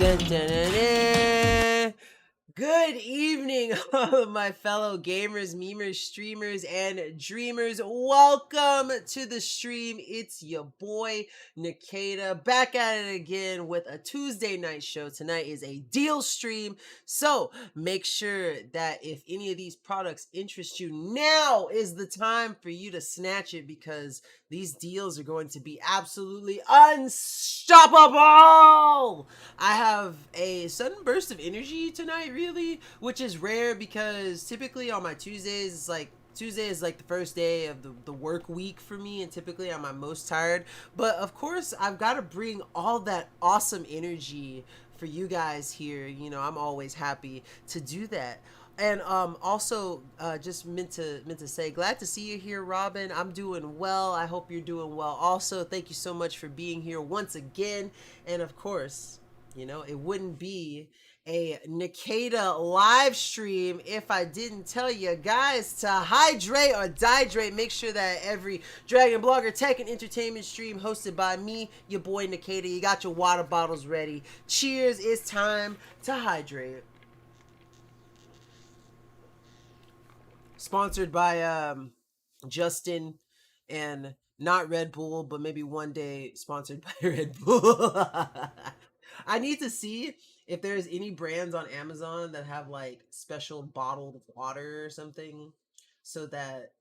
Dun, dun, dun, dun. Good evening, all of my fellow gamers, memers, streamers, and dreamers. Welcome to the stream. It's your boy, Nkda, back at it again with a Tuesday night show. Tonight is a deal stream, so make sure that if any of these products interest you, now is the time for you to snatch it because these deals are going to be absolutely unstoppable. I have a sudden burst of energy tonight, really, which is rare because typically on my Tuesdays, it's like Tuesday is like the first day of the work week for me, and typically I'm my most tired. But of course, I've got to bring all that awesome energy for you guys here. You know, I'm always happy to do that. And also just meant to say, glad to see you here, Robin. I'm doing well. I hope you're doing well. Also, thank you so much for being here once again. And of course, you know, it wouldn't be a Nkda live stream if I didn't tell you guys to hydrate or dihydrate. Make sure that every Dragon Blogger Tech and Entertainment stream hosted by me, your boy Nkda, you got your water bottles ready. Cheers, it's time to hydrate. Sponsored by Justin and not Red Bull, but maybe one day sponsored by Red Bull. I need to see if there's any brands on Amazon that have like special bottled water or something so that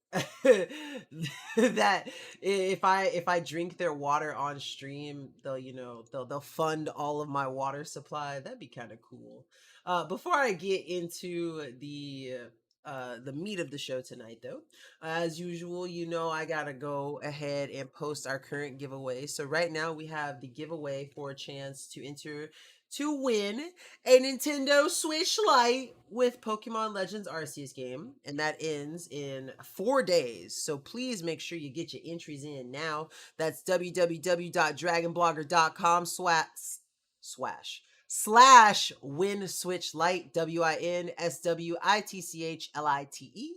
that if I drink their water on stream, they'll fund all of my water supply. That'd be kind of cool. Before I get into the meat of the show tonight, though, as usual, you know I gotta go ahead and post our current giveaway. So right now we have the giveaway for a chance to enter to win a Nintendo Switch Lite with Pokemon Legends Arceus game, and that ends in 4 days. So please make sure you get your entries in now. That's www.dragonblogger.com slash win switch light WINSWITCHLITE.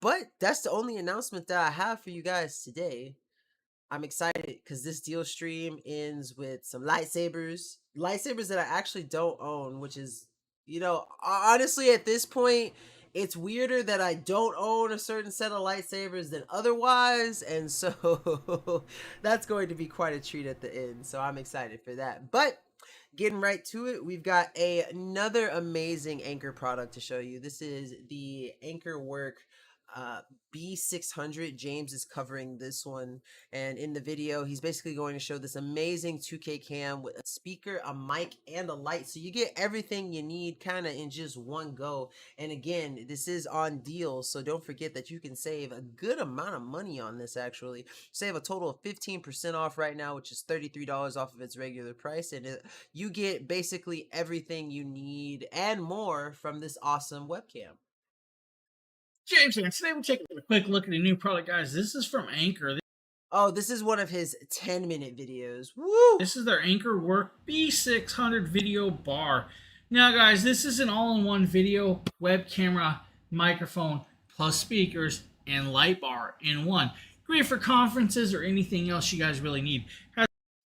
But that's the only announcement that I have for you guys today. I'm excited because this deal stream ends with some lightsabers that I actually don't own, which is, you know, honestly at this point it's weirder that I don't own a certain set of lightsabers than otherwise, and so that's going to be quite a treat at the end. So I'm excited for that. But getting right to it, we've got another amazing Anchor product to show you. This is the Anchor Work B600. James is covering this one, and in the video he's basically going to show this amazing 2K cam with a speaker, a mic, and a light, so you get everything you need kind of in just one go. And again, this is on deal, so don't forget that you can save a good amount of money on this. Actually save a total of 15% off right now, which is $33 off of its regular price, and you get basically everything you need and more from this awesome webcam. James here. Today we're taking a quick look at a new product, guys. This is from Anchor. Oh, this is one of his 10-minute videos. Woo! This is their Anchor Work B600 video bar. Now, guys, this is an all-in-one video, web camera, microphone, plus speakers, and light bar in one. Great for conferences or anything else you guys really need.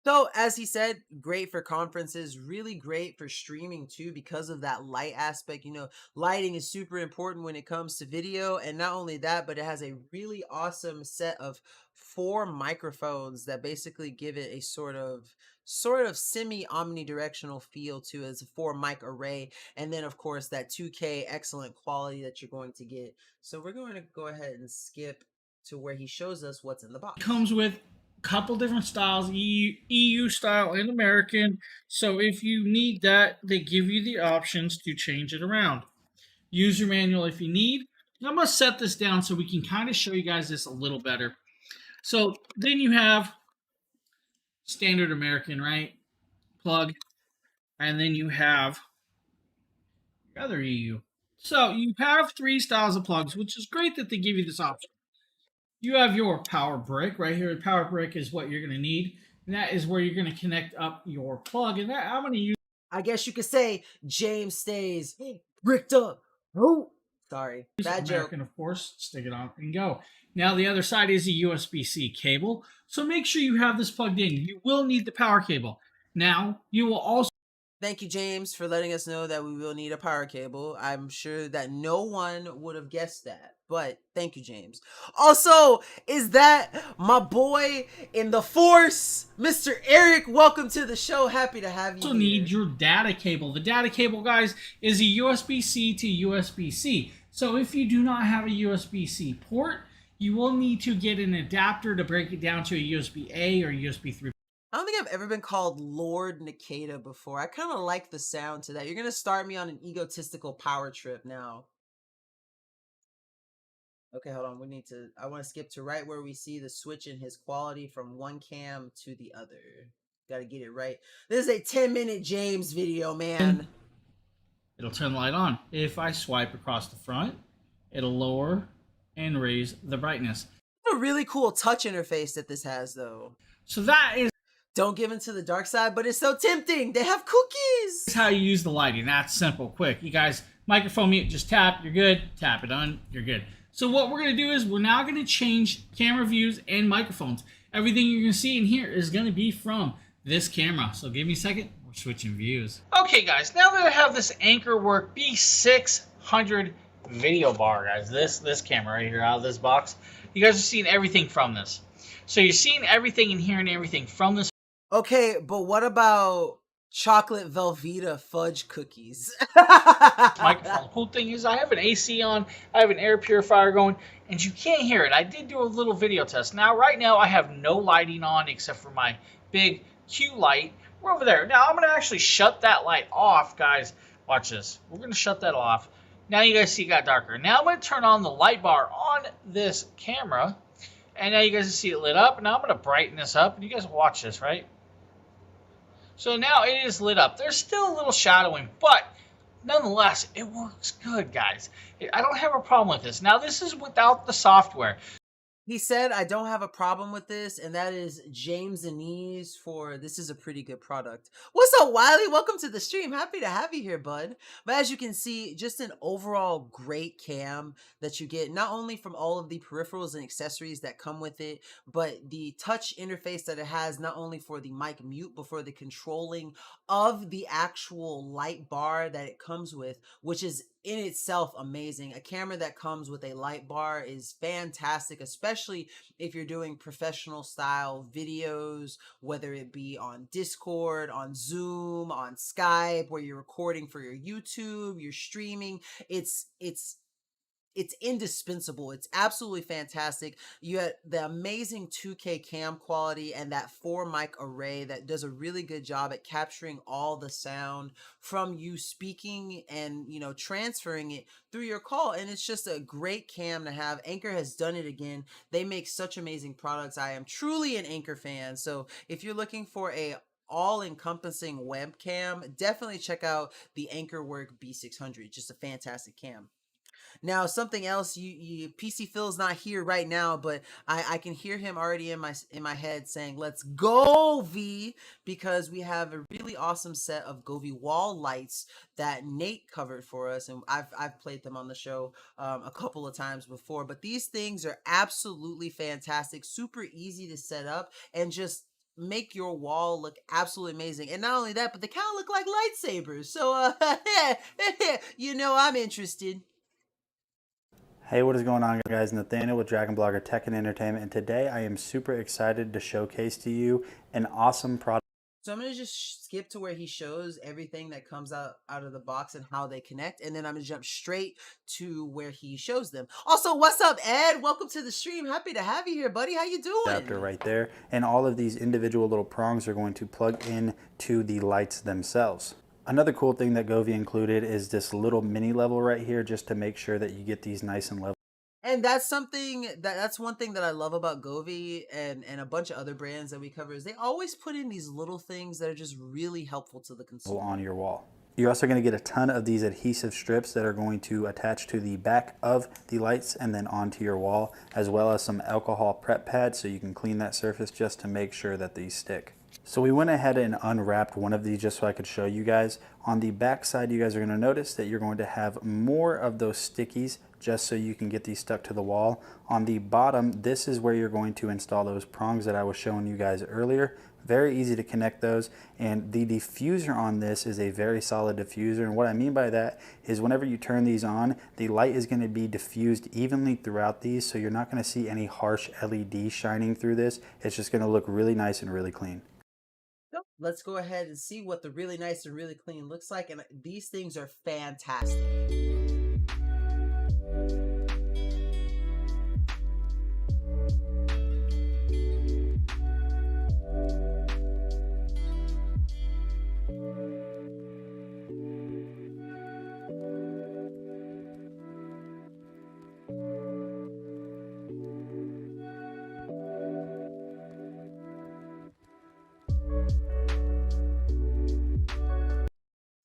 So, as he said, great for conferences, really great for streaming too because of that light aspect. You know, lighting is super important when it comes to video, and not only that, but it has a really awesome set of 4 microphones that basically give it a sort of semi omnidirectional feel to it as a 4 mic array, and then of course that 2K excellent quality that you're going to get. So we're going to go ahead and skip to where he shows us what's in the box. It comes with couple different styles, EU style and American. So if you need that, they give you the options to change it around. User manual if you need. I'm going to set this down so we can kind of show you guys this a little better. So then you have standard American, right? Plug. And then you have your other EU. So you have 3 styles of plugs, which is great that they give you this option. You have your power brick right here. The power brick is what you're going to need. And that is where you're going to connect up your plug. And that I'm going to use. I guess you could say James stays bricked up. Oh, sorry. Bad American, joke. of course. Stick it on and go. Now the other side is a USB-C cable. So make sure you have this plugged in. You will need the power cable. Now you will also Thank you, James, for letting us know that we will need a power cable. I'm sure that no one would have guessed that, but thank you, James. Also, is that my boy in the force, Mr. Eric? Welcome to the show. Happy to have you Also here. need your data cable. The data cable, guys, is a USB-C to USB-C. So if you do not have a USB-C port, you will need to get an adapter to break it down to a USB-A or USB 3. I don't think I've ever been called Lord Nkda before. I kind of like the sound to that. You're going to start me on an egotistical power trip now. Okay, hold on. I want to skip to right where we see the switch in his quality from one cam to the other. Got to get it right. This is a 10-minute James video, man. It'll turn the light on. If I swipe across the front, it'll lower and raise the brightness. A really cool touch interface that this has, though. So that is Don't give into the dark side, but it's so tempting. They have cookies. how you use the lighting. That's simple, quick. You guys, microphone mute, just tap, you're good. Tap it on, you're good. So what we're going to do is we're now going to change camera views and microphones. Everything you're going to see in here is going to be from this camera. So give me a second. We're switching views. Okay, guys, now that I have this Anchorwork B600 video bar, guys, this camera right here out of this box, you guys are seeing everything from this. So you're seeing everything and hearing everything from this. Okay, but what about chocolate Velveeta fudge cookies? Microphone. The cool thing is I have an AC on, I have an air purifier going, and you can't hear it. I did do a little video test. Now, right now, I have no lighting on except for my big Q light. We're over there. Now, I'm going to actually shut that light off, guys. Watch this. We're going to shut that off. Now you guys see it got darker. Now I'm going to turn on the light bar on this camera, and now you guys see it lit up. Now I'm going to brighten this up, and you guys watch this, right? So now it is lit up. There's still a little shadowing, but nonetheless, it works good, guys. I don't have a problem with this. Now, this is without the software. He said, I don't have a problem with this, and that is James Anise for this is a pretty good product. What's up, Wiley? Welcome to the stream. Happy to have you here, bud. But as you can see, just an overall great cam that you get, not only from all of the peripherals and accessories that come with it, but the touch interface that it has, not only for the mic mute, but for the controlling of the actual light bar that it comes with, which is in itself amazing. A camera that comes with a light bar is fantastic, especially if you're doing professional style videos, whether it be on Discord, on Zoom, on Skype, where you're recording for your YouTube, you're streaming. It's indispensable. It's absolutely fantastic. You have the amazing 2K cam quality and that 4 mic array that does a really good job at capturing all the sound from you speaking and, you know, transferring it through your call. And it's just a great cam to have. Anchor has done it again. They make such amazing products. I am truly an Anchor fan. So if you're looking for a all-encompassing webcam, definitely check out the Anchorwork B600. Just a fantastic cam. Now, something else, PC Phil's not here right now, but I can hear him already in my head saying, "Let's go, V," because we have a really awesome set of Govee wall lights that Nate covered for us, and I've played them on the show a couple of times before. But these things are absolutely fantastic, super easy to set up, and just make your wall look absolutely amazing. And not only that, but they kind of look like lightsabers. So, you know, I'm interested. Hey, what is going on, guys? Nathaniel with Dragon Blogger Tech and Entertainment, and today I am super excited to showcase to you an awesome product. So I'm going to just skip to where he shows everything that comes out of the box and how they connect, and then I'm going to jump straight to where he shows them. Also, what's up, Ed? Welcome to the stream. Happy to have you here, buddy. How you doing? Adapter right there, and all of these individual little prongs are going to plug in to the lights themselves. Another cool thing that Govee included is this little mini level right here, just to make sure that you get these nice and level. And that's something that's one thing that I love about Govee and a bunch of other brands that we cover is they always put in these little things that are just really helpful to the consumer. On your wall. You're also going to get a ton of these adhesive strips that are going to attach to the back of the lights and then onto your wall, as well as some alcohol prep pads so you can clean that surface just to make sure that these stick. So we went ahead and unwrapped one of these just so I could show you guys. On the back side, you guys are going to notice that you're going to have more of those stickies just so you can get these stuck to the wall. On the bottom, this is where you're going to install those prongs that I was showing you guys earlier. Very easy to connect those, and the diffuser on this is a very solid diffuser, and what I mean by that is whenever you turn these on, the light is going to be diffused evenly throughout these, so you're not going to see any harsh LED shining through this. It's just going to look really nice and really clean. So let's go ahead and see what the really nice and really clean looks like, and these things are fantastic.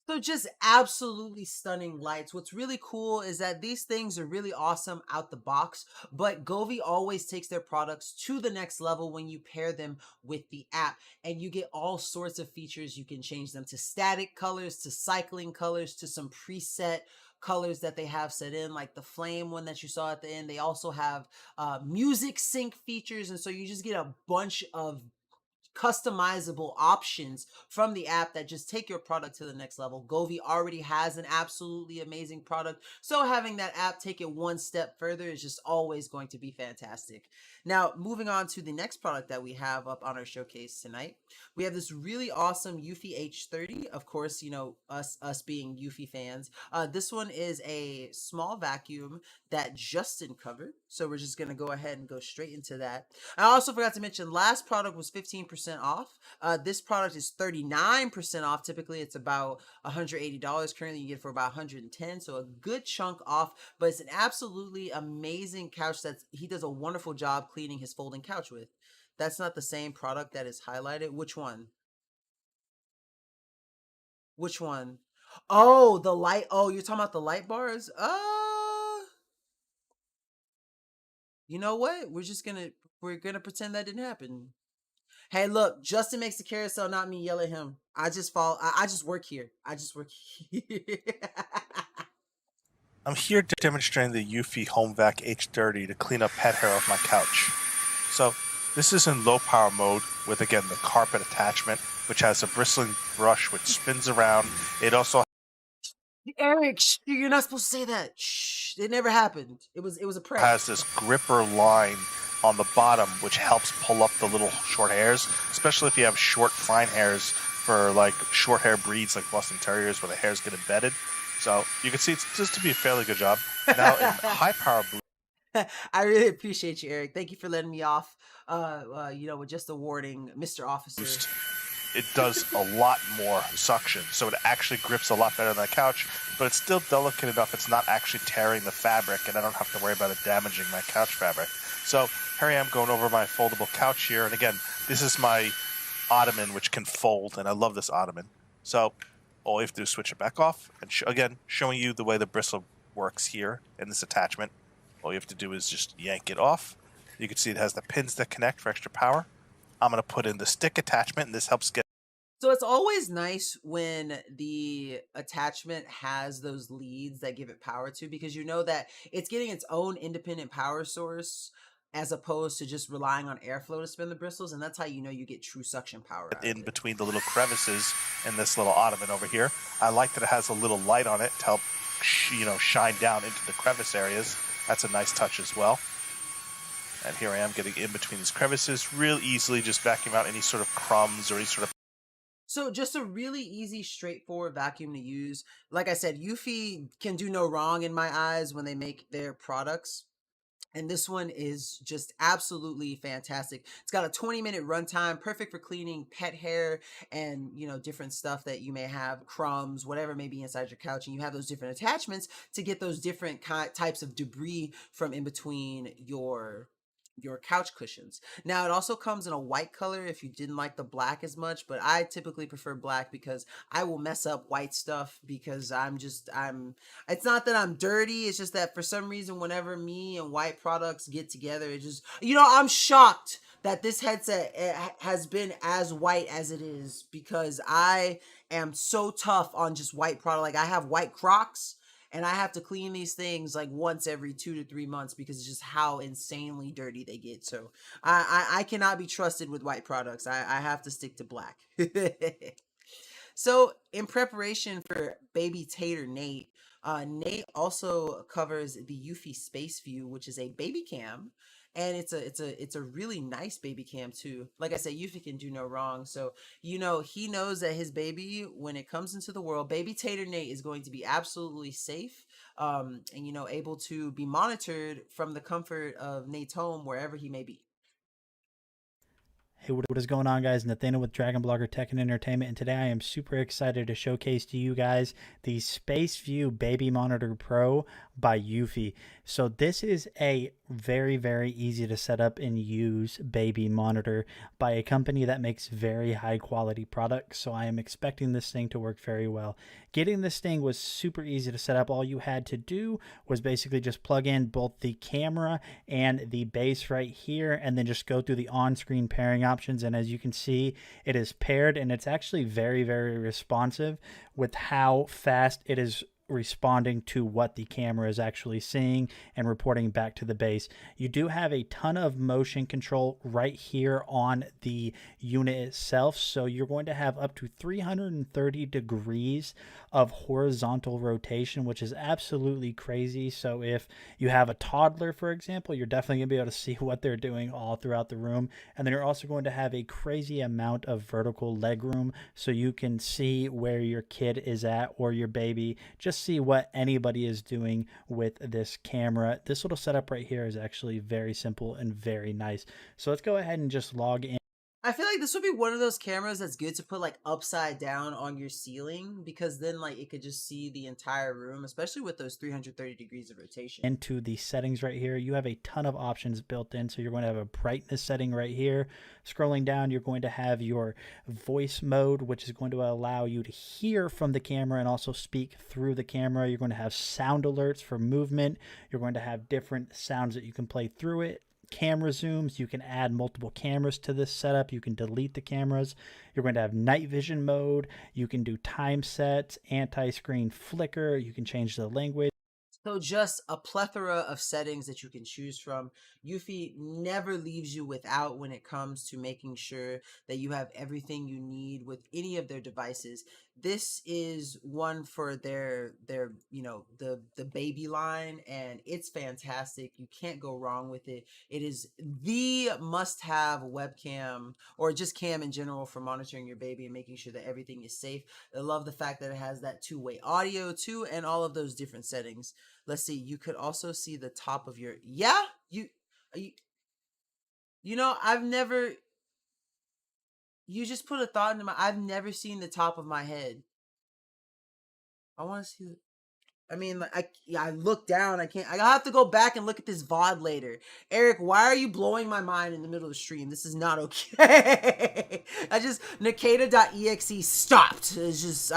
So just absolutely stunning lights. What's really cool is that these things are really awesome out the box, but Govee always takes their products to the next level when you pair them with the app, and you get all sorts of features. You can change them to static colors, to cycling colors, to some preset colors that they have set in, like the flame one that you saw at the end. They also have music sync features, and so you just get a bunch of customizable options from the app that just take your product to the next level. Govee already has an absolutely amazing product, so having that app take it one step further is just always going to be fantastic. Now, moving on to the next product that we have up on our showcase tonight, we have this really awesome Eufy H30. Of course, you know, us being Eufy fans. This one is a small vacuum that Justin covered, so we're just going to go ahead and go straight into that. I also forgot to mention, last product was 15% off. This product is 39% off. Typically, it's about $180. Currently, you get it for about $110, so a good chunk off. But it's an absolutely amazing couch that he does a wonderful job cleaning his folding couch with. That's not the same product that is highlighted. Which one? Which one? Oh, the light. Oh, you're talking about the light bars? You know what? We're gonna pretend that didn't happen. Hey, look, Justin makes the carousel, not me. Yell at him. I just work here. I just work here. I'm here demonstrating the Eufy HomeVac H30 to clean up pet hair off my couch. So this is in low power mode with, again, the carpet attachment, which has a bristling brush which spins around. It also Eric, you're not supposed to say that. Shh, it never happened. It was a prank. has this gripper line on the bottom which helps pull up the little short hairs, especially if you have short fine hairs for like short hair breeds like Boston Terriers where the hairs get embedded. So you can see it's just to be a fairly good job. Now in high power boost, I really appreciate you, Eric. Thank you for letting me off. With just a warning, Mr. Officer. it does a lot more suction, so it actually grips a lot better than the couch, but it's still delicate enough it's not actually tearing the fabric, and I don't have to worry about it damaging my couch fabric. So here I am going over my foldable couch here, and again, this is my ottoman which can fold, and I love this ottoman. So all you have to do is switch it back off, and again, showing you the way the bristle works here in this attachment. All you have to do is just yank it off. You can see it has the pins that connect for extra power. I'm going to put in the stick attachment, and this helps get. So it's always nice when the attachment has those leads that give it power to, because you know that it's getting its own independent power source as opposed to just relying on airflow to spin the bristles, and that's how you know you get true suction power out in of it. Between the little crevices in this little ottoman over here. I like that it has a little light on it to help, shine down into the crevice areas. That's a nice touch as well. And here I am getting in between these crevices real easily, just vacuum out any sort of crumbs or any sort of. So just a really easy, straightforward vacuum to use. Like I said, Eufy can do no wrong in my eyes when they make their products. And this one is just absolutely fantastic. It's got a 20-minute runtime, perfect for cleaning pet hair and, different stuff that you may have, crumbs, whatever may be inside your couch. And you have those different attachments to get those different types of debris from in between your couch cushions. Now, it also comes in a white color if you didn't like the black as much, but I typically prefer black because I will mess up white stuff because it's not that I'm dirty, it's just that for some reason whenever me and white products get together, it just, I'm shocked that this headset has been as white as it is because I am so tough on just white product. Like I have white Crocs, and I have to clean these things like once every 2 to 3 months because it's just how insanely dirty they get. So I cannot be trusted with white products. I have to stick to black. So, in preparation for baby Tater Nate, Nate also covers the Eufy Space View, which is a baby cam, and it's a really nice baby cam too. Like I said, Eufy can do no wrong. So he knows that his baby, when it comes into the world, baby Tater Nate is going to be absolutely safe, and able to be monitored from the comfort of Nate's home wherever he may be. Hey, what is going on, guys? Nathaniel with Dragon Blogger Tech and Entertainment, and today I am super excited to showcase to you guys the Space View Baby Monitor Pro by Eufy. So this is a very, very easy to set up and use baby monitor by a company that makes very high quality products. So I am expecting this thing to work very well. Getting this thing was super easy to set up. All you had to do was basically just plug in both the camera and the base right here, and then just go through the on-screen pairing options. And as you can see, it is paired, and it's actually very, very responsive with how fast it is responding to what the camera is actually seeing and reporting back to the base. You do have a ton of motion control right here on the unit itself, so you're going to have up to 330 degrees of horizontal rotation, which is absolutely crazy. So if you have a toddler, for example, you're definitely going to be able to see what they're doing all throughout the room. And then you're also going to have a crazy amount of vertical leg room, so you can see where your kid is at or your baby. Just see what anybody is doing with this camera. This little setup right here is actually very simple and very nice. So let's go ahead and just log in. I feel like this would be one of those cameras that's good to put like upside down on your ceiling, because then like it could just see the entire room, especially with those 330 degrees of rotation. Into the settings right here, you have a ton of options built in. So you're going to have a brightness setting right here. Scrolling down, you're going to have your voice mode, which is going to allow you to hear from the camera and also speak through the camera. You're going to have sound alerts for movement. You're going to have different sounds that you can play through it. Camera zooms, you can add multiple cameras to this setup. You can delete the cameras. You're going to have night vision mode. You can do time sets, anti-screen flicker. You can change the language. So just a plethora of settings that you can choose from. Eufy never leaves you without when it comes to making sure that you have everything you need with any of their devices. This is one for their the baby line, and it's fantastic. You can't go wrong with it. It is the must-have webcam, or just cam in general, for monitoring your baby and making sure that everything is safe. I love the fact that it has that two-way audio too, and all of those different settings. Let's see. You could also see the top of your I've never. You just put a thought into my. I've never seen the top of my head. I want to see. I mean, like, I look down. I can't. I have to go back and look at this VOD later. Eric, why are you blowing my mind in the middle of the stream? This is not okay. Nkda.exe stopped. It's just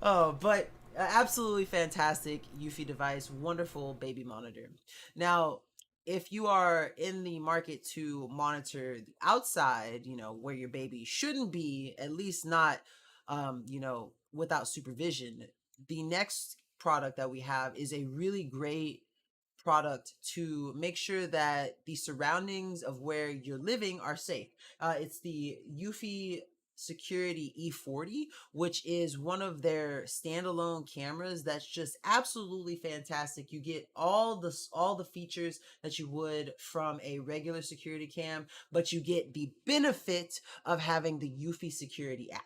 Oh, but absolutely fantastic Eufy device, wonderful baby monitor. Now, if you are in the market to monitor the outside, where your baby shouldn't be, at least not, without supervision, the next product that we have is a really great product to make sure that the surroundings of where you're living are safe. It's the Eufy Security E40, which is one of their standalone cameras that's just absolutely fantastic. You get all the features that you would from a regular security cam, but you get the benefit of having the Eufy Security app.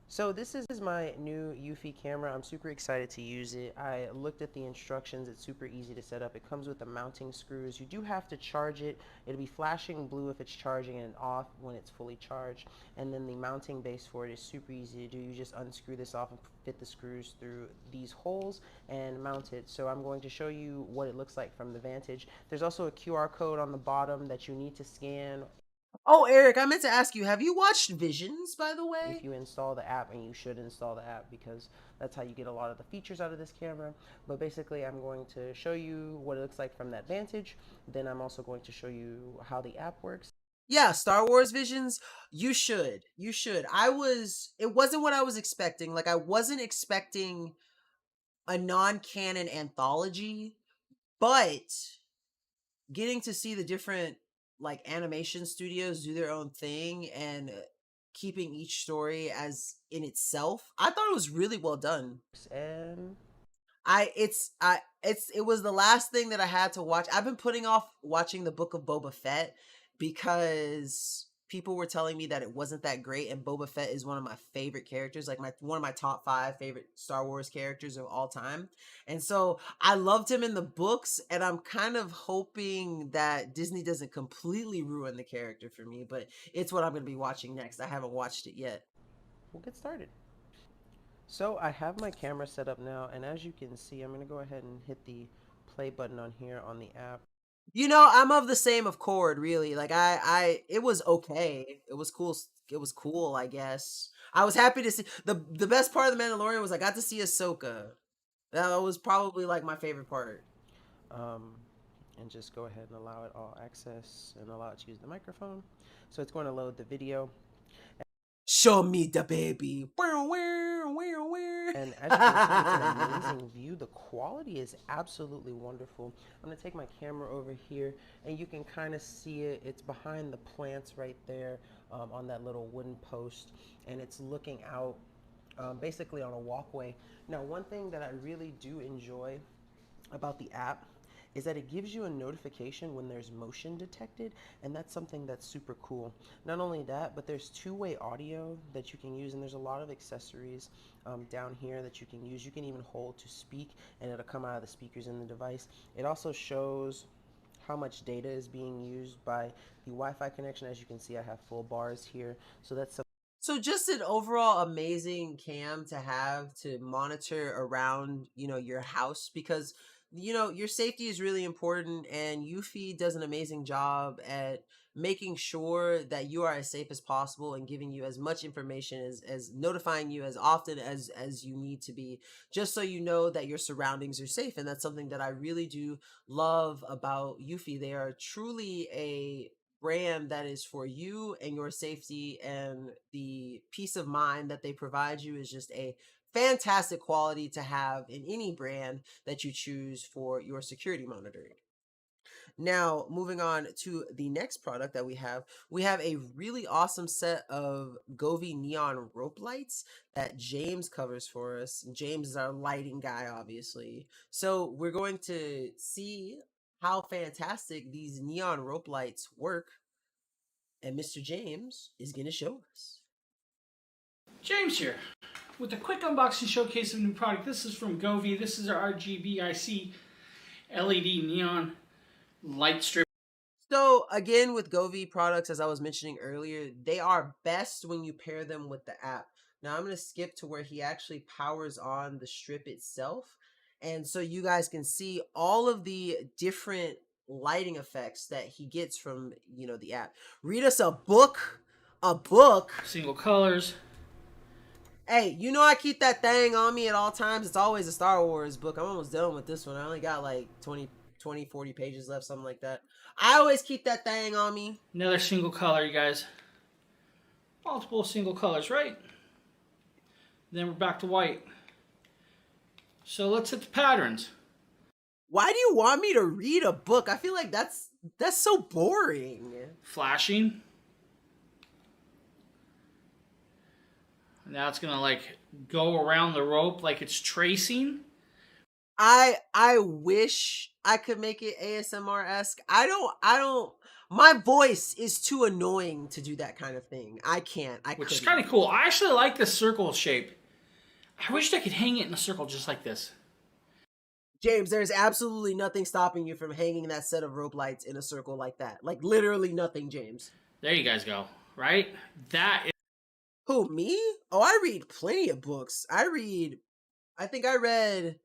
So this is my new Eufy camera. I'm super excited to use it. I looked at the instructions. It's super easy to set up. It comes with the mounting screws. You do have to charge it. It'll be flashing blue if it's charging and off when it's fully charged. And then the mounting base for it is super easy to do. You just unscrew this off and fit the screws through these holes and mount it. So I'm going to show you what it looks like from the vantage. There's also a QR code on the bottom that you need to scan. Oh, Eric, I meant to ask you, have you watched Visions, by the way? If you install the app, and you should install the app, because that's how you get a lot of the features out of this camera. But basically, I'm going to show you what it looks like from that vantage. Then I'm also going to show you how the app works. Yeah, Star Wars Visions, you should. You should. It wasn't what I was expecting. Like I wasn't expecting a non-canon anthology, but getting to see the different like animation studios do their own thing and keeping each story as in itself, I thought it was really well done. And it was the last thing that I had to watch. I've been putting off watching the Book of Boba Fett because people were telling me that it wasn't that great, and Boba Fett is one of my favorite characters, like my one of my top 5 favorite Star Wars characters of all time. And so I loved him in the books, and I'm kind of hoping that Disney doesn't completely ruin the character for me, but it's what I'm going to be watching next. I haven't watched it yet. We'll get started. So I have my camera set up now, and as you can see, I'm going to go ahead and hit the play button on here on the app. You know, I'm of the same accord, really. Like it was okay. It was cool. It was cool, I guess. I was happy to see the best part of the Mandalorian was I got to see Ahsoka. That was probably like my favorite part. And just go ahead and allow it all access and allow it to use the microphone. So it's going to load the video. Show me the baby. And as you can see, it's an amazing view. The quality is absolutely wonderful. I'm going to take my camera over here, and you can kind of see it. It's behind the plants right there on that little wooden post, and it's looking out basically on a walkway. Now, one thing that I really do enjoy about the app is that it gives you a notification when there's motion detected, and that's something that's super cool. Not only that, but there's two-way audio that you can use, and there's a lot of accessories down here that you can use. You can even hold to speak, and it'll come out of the speakers in the device. It also shows how much data is being used by the Wi-Fi connection. As you can see, I have full bars here, so that's so just an overall amazing cam to have to monitor around, your house, because your safety is really important, and Eufy does an amazing job at making sure that you are as safe as possible and giving you as much information as notifying you as often as you need to be, just so you know that your surroundings are safe. And that's something that I really do love about Eufy. They are truly a brand that is for you and your safety, and the peace of mind that they provide you is just a fantastic quality to have in any brand that you choose for your security monitoring. Now, moving on to the next product that we have a really awesome set of Govee neon rope lights that James covers for us. James is our lighting guy, obviously. So we're going to see how fantastic these neon rope lights work, and Mr. James is going to show us. James here with a quick unboxing showcase of a new product. This is from Govee. This is our RGBIC LED neon light strip. So again, with Govee products, as I was mentioning earlier, they are best when you pair them with the app. Now I'm going to skip to where he actually powers on the strip itself, and so you guys can see all of the different lighting effects that he gets from the app. Read us a book. Single colors. Hey, I keep that thing on me at all times. It's always a Star Wars book. I'm almost done with this one. I only got like 20, 40 pages left, something like that. I always keep that thing on me. Another single color, you guys. Multiple single colors, right? Then we're back to white. So let's hit the patterns. Why do you want me to read a book? I feel like that's so boring. Flashing. Now it's gonna like go around the rope like it's tracing. I wish I could make it ASMR-esque. I don't my voice is too annoying to do that kind of thing. I can't. Which is kind of cool. I actually like this circle shape. I wish I could hang it in a circle just like this. James, there's absolutely nothing stopping you from hanging that set of rope lights in a circle like that. Like literally nothing, James. There you guys go. Right? That is... Who, me? Oh, I read plenty of books. I think I read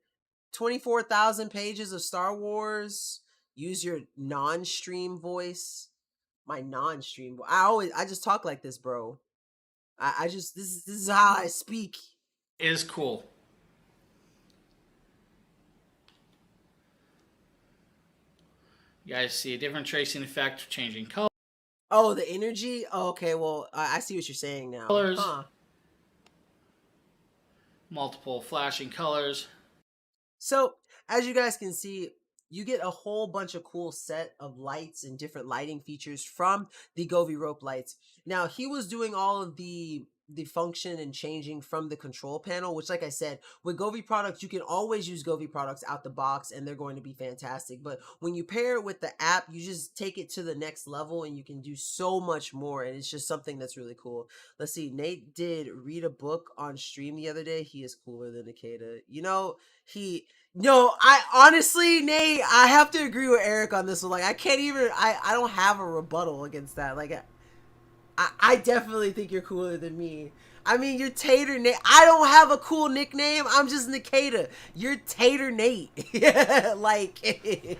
24,000 pages of Star Wars. Use your non-stream voice. My non-stream voice. I just talk like this, bro. I just, this is how I speak. Is cool. You guys see a different tracing effect, changing color. Oh, the energy. Oh, okay, well, I see what you're saying now, Colors, huh? multiple flashing colors. So, as you guys can see, you get a whole bunch of cool set of lights and different lighting features from the Govee rope lights. Now, he was doing all of the function and changing from the control panel, which, like I said, with Govee products, you can always use Govee products out the box and they're going to be fantastic. But when you pair it with the app, you just take it to the next level and you can do so much more. And it's just something that's really cool. Let's see, Nate did read a book on stream the other day. He is cooler than Nkda. You know, he no, I honestly, Nate, I have to agree with Eric on this one. Like, I can't even, I don't have a rebuttal against that. Like, I definitely think you're cooler than me. I mean, you're Tater Nate. I don't have a cool nickname. I'm just Nkda. You're Tater Nate. Yeah, like,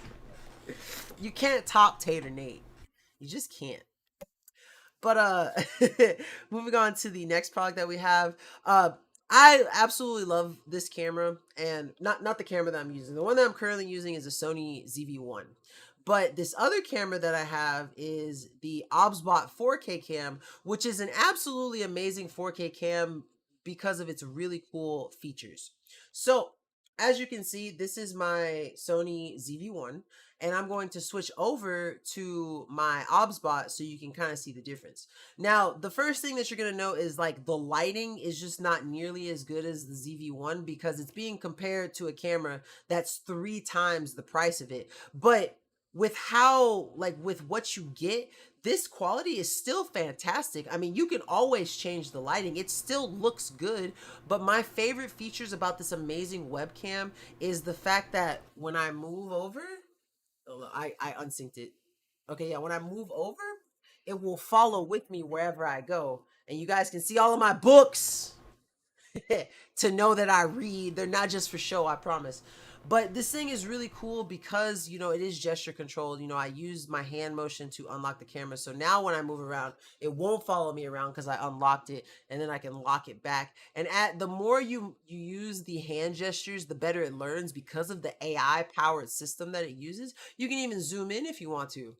you can't top Tater Nate. You just can't. But moving on to the next product that we have. I absolutely love this camera, and not the camera that I'm using. The one that I'm currently using is a Sony ZV-1. But this other camera that I have is the OBSBot 4K cam, which is an absolutely amazing 4K cam because of its really cool features. So, as you can see, this is my Sony ZV-1, and I'm going to switch over to my OBSBot so you can kind of see the difference. Now, the first thing that you're going to know is like the lighting is just not nearly as good as the ZV-1 because it's being compared to a camera that's 3 times the price of it. But with how, like, with what you get, this quality is still fantastic. I mean, you can always change the lighting. It still looks good, but my favorite features about this amazing webcam is the fact that when I move over, I unsynced it. Okay, yeah, when I move over, it will follow with me wherever I go. And you guys can see all of my books to know that I read. They're not just for show, I promise. But this thing is really cool because, you know, it is gesture controlled. You know, I use my hand motion to unlock the camera. So now when I move around, it won't follow me around because I unlocked it and then I can lock it back. And the more you use the hand gestures, the better it learns because of the AI powered system that it uses. You can even zoom in if you want to.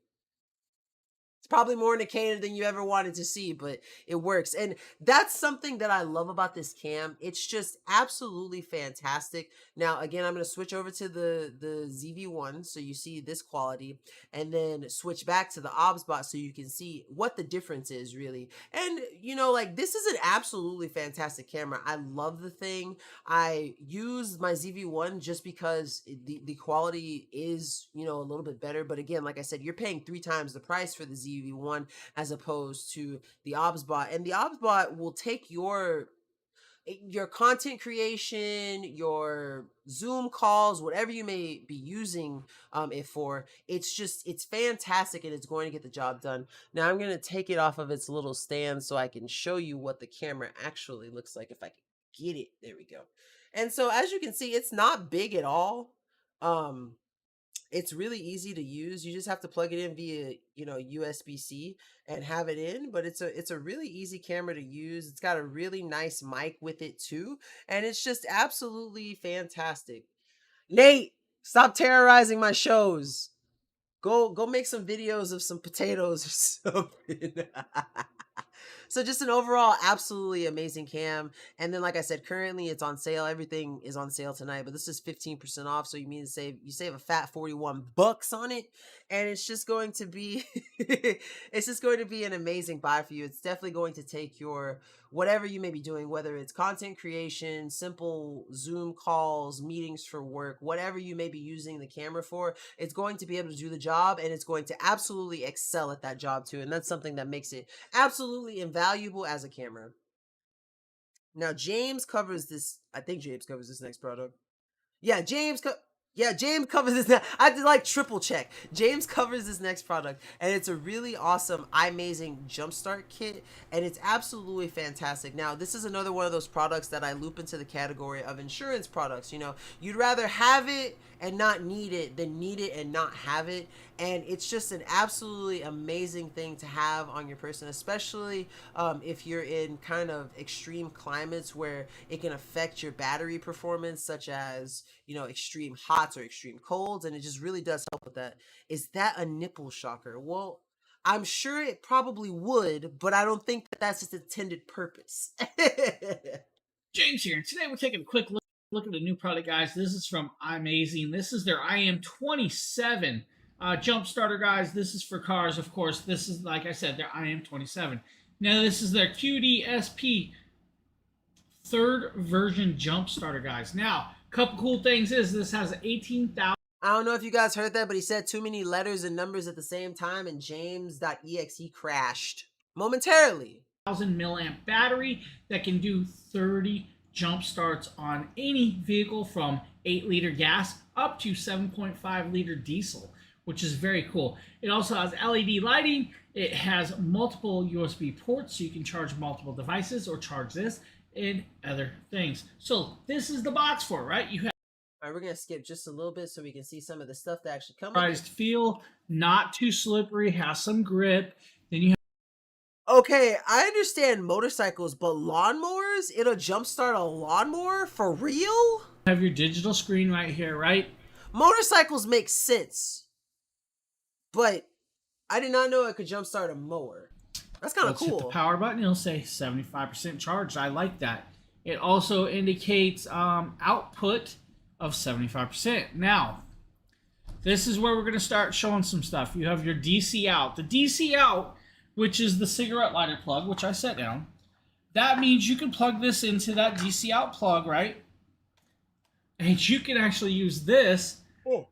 It's probably more indicated than you ever wanted to see, but it works. And that's something that I love about this cam. It's just absolutely fantastic. Now, again, I'm going to switch over to the ZV-1 so you see this quality, and then switch back to the OBSBot so you can see what the difference is really. And, you know, like, this is an absolutely fantastic camera. I love the thing. I use my ZV-1 just because the quality is, you know, a little bit better. But again, like I said, you're paying 3 times the price for the ZV-1 as opposed to the OBSBot. And the OBSBot will take your content creation, your Zoom calls, whatever you may be using it for. It's fantastic and it's going to get the job done. Now I'm going to take it off of its little stand so I can show you what the camera actually looks like if I can get it. There we go. And so as you can see, it's not big at all. It's really easy to use. You just have to plug it in via, you know, USB-C and have it in, but it's a really easy camera to use. It's got a really nice mic with it too, and it's just absolutely fantastic. Nate, stop terrorizing my shows. Go make some videos of some potatoes or something. So just an overall absolutely amazing cam. And then, like I said, currently it's on sale. Everything is on sale tonight, but this is 15% off. So you save a fat 41 bucks on it. And it's just going to be, it's just going to be an amazing buy for you. It's definitely going to take your, whatever you may be doing, whether it's content creation, simple Zoom calls, meetings for work, whatever you may be using the camera for, it's going to be able to do the job and it's going to absolutely excel at that job too. And that's something that makes it absolutely invaluable as a camera. Now, James covers this. I think James covers this next product. Yeah, James covers this. I had to like triple check. James covers this next product, and it's a really awesome iMazing Jumpstart kit, and it's absolutely fantastic. Now, this is another one of those products that I loop into the category of insurance products. You know, you'd rather have it and not need it than need it and not have it, and it's just an absolutely amazing thing to have on your person, especially if you're in kind of extreme climates where it can affect your battery performance, such as, you know, extreme hots or extreme colds, and it just really does help with that. Is that a nipple shocker? Well, I'm sure it probably would, but I don't think that that's its intended purpose. James here, and today we're taking a quick look at a new product, guys. This is from Amazing. This is their IM27 jump starter, guys. This is for cars, of course. This is, like I said, their IM27. Now, this is their QDSP third version jump starter, guys. Now, a couple cool things is this has 18,000. I don't know if you guys heard that, but he said too many letters and numbers at the same time, and James.exe crashed momentarily. 1,000 milliamp battery that can do 30 jump starts on any vehicle from 8-liter gas up to 7.5-liter diesel, which is very cool. It also has LED lighting. It has multiple USB ports, so you can charge multiple devices or charge this and other things. So this is the box for it, right? You have all right, we're going to skip just a little bit so we can see some of the stuff that actually comes with it. Feel, not too slippery, has some grip. Then you have okay, I understand motorcycles, but lawnmowers? It'll jumpstart a lawnmower? For real? your digital screen right here, right? Motorcycles make sense, but I did not know it could jumpstart a mower. That's kind of cool. Hit the power button, it'll say 75% charged. I like that. It also indicates output of 75%. Now, this is where we're going to start showing some stuff. You have your DC out. The DC out, which is the cigarette lighter plug, which I set down, that means you can plug this into that DC out plug, right? And you can actually use this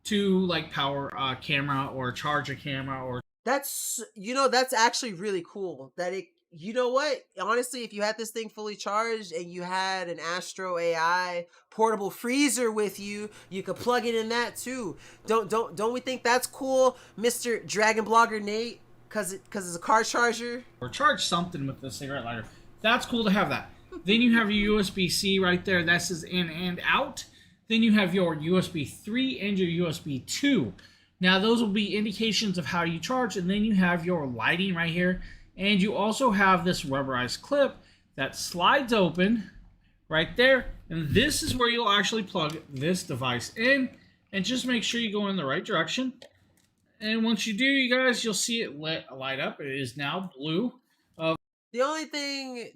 to like power a camera or charge a camera or that's, that's actually really cool that it, you know what? Honestly, if you had this thing fully charged and you had an Astro AI portable freezer with you, you could plug it in that too. Don't we think that's cool, Mr. Dragon Blogger Nate? Cause it's a car charger. Or charge something with the cigarette lighter. That's cool to have that. Then you have your USB-C right there. This is in and out. Then you have your USB 3 and your USB 2. Now those will be indications of how you charge. And then you have your lighting right here. And you also have this rubberized clip that slides open right there. And this is where you'll actually plug this device in. And just make sure you go in the right direction. And once you do, you guys, you'll see it light up. It is now blue. The only thing,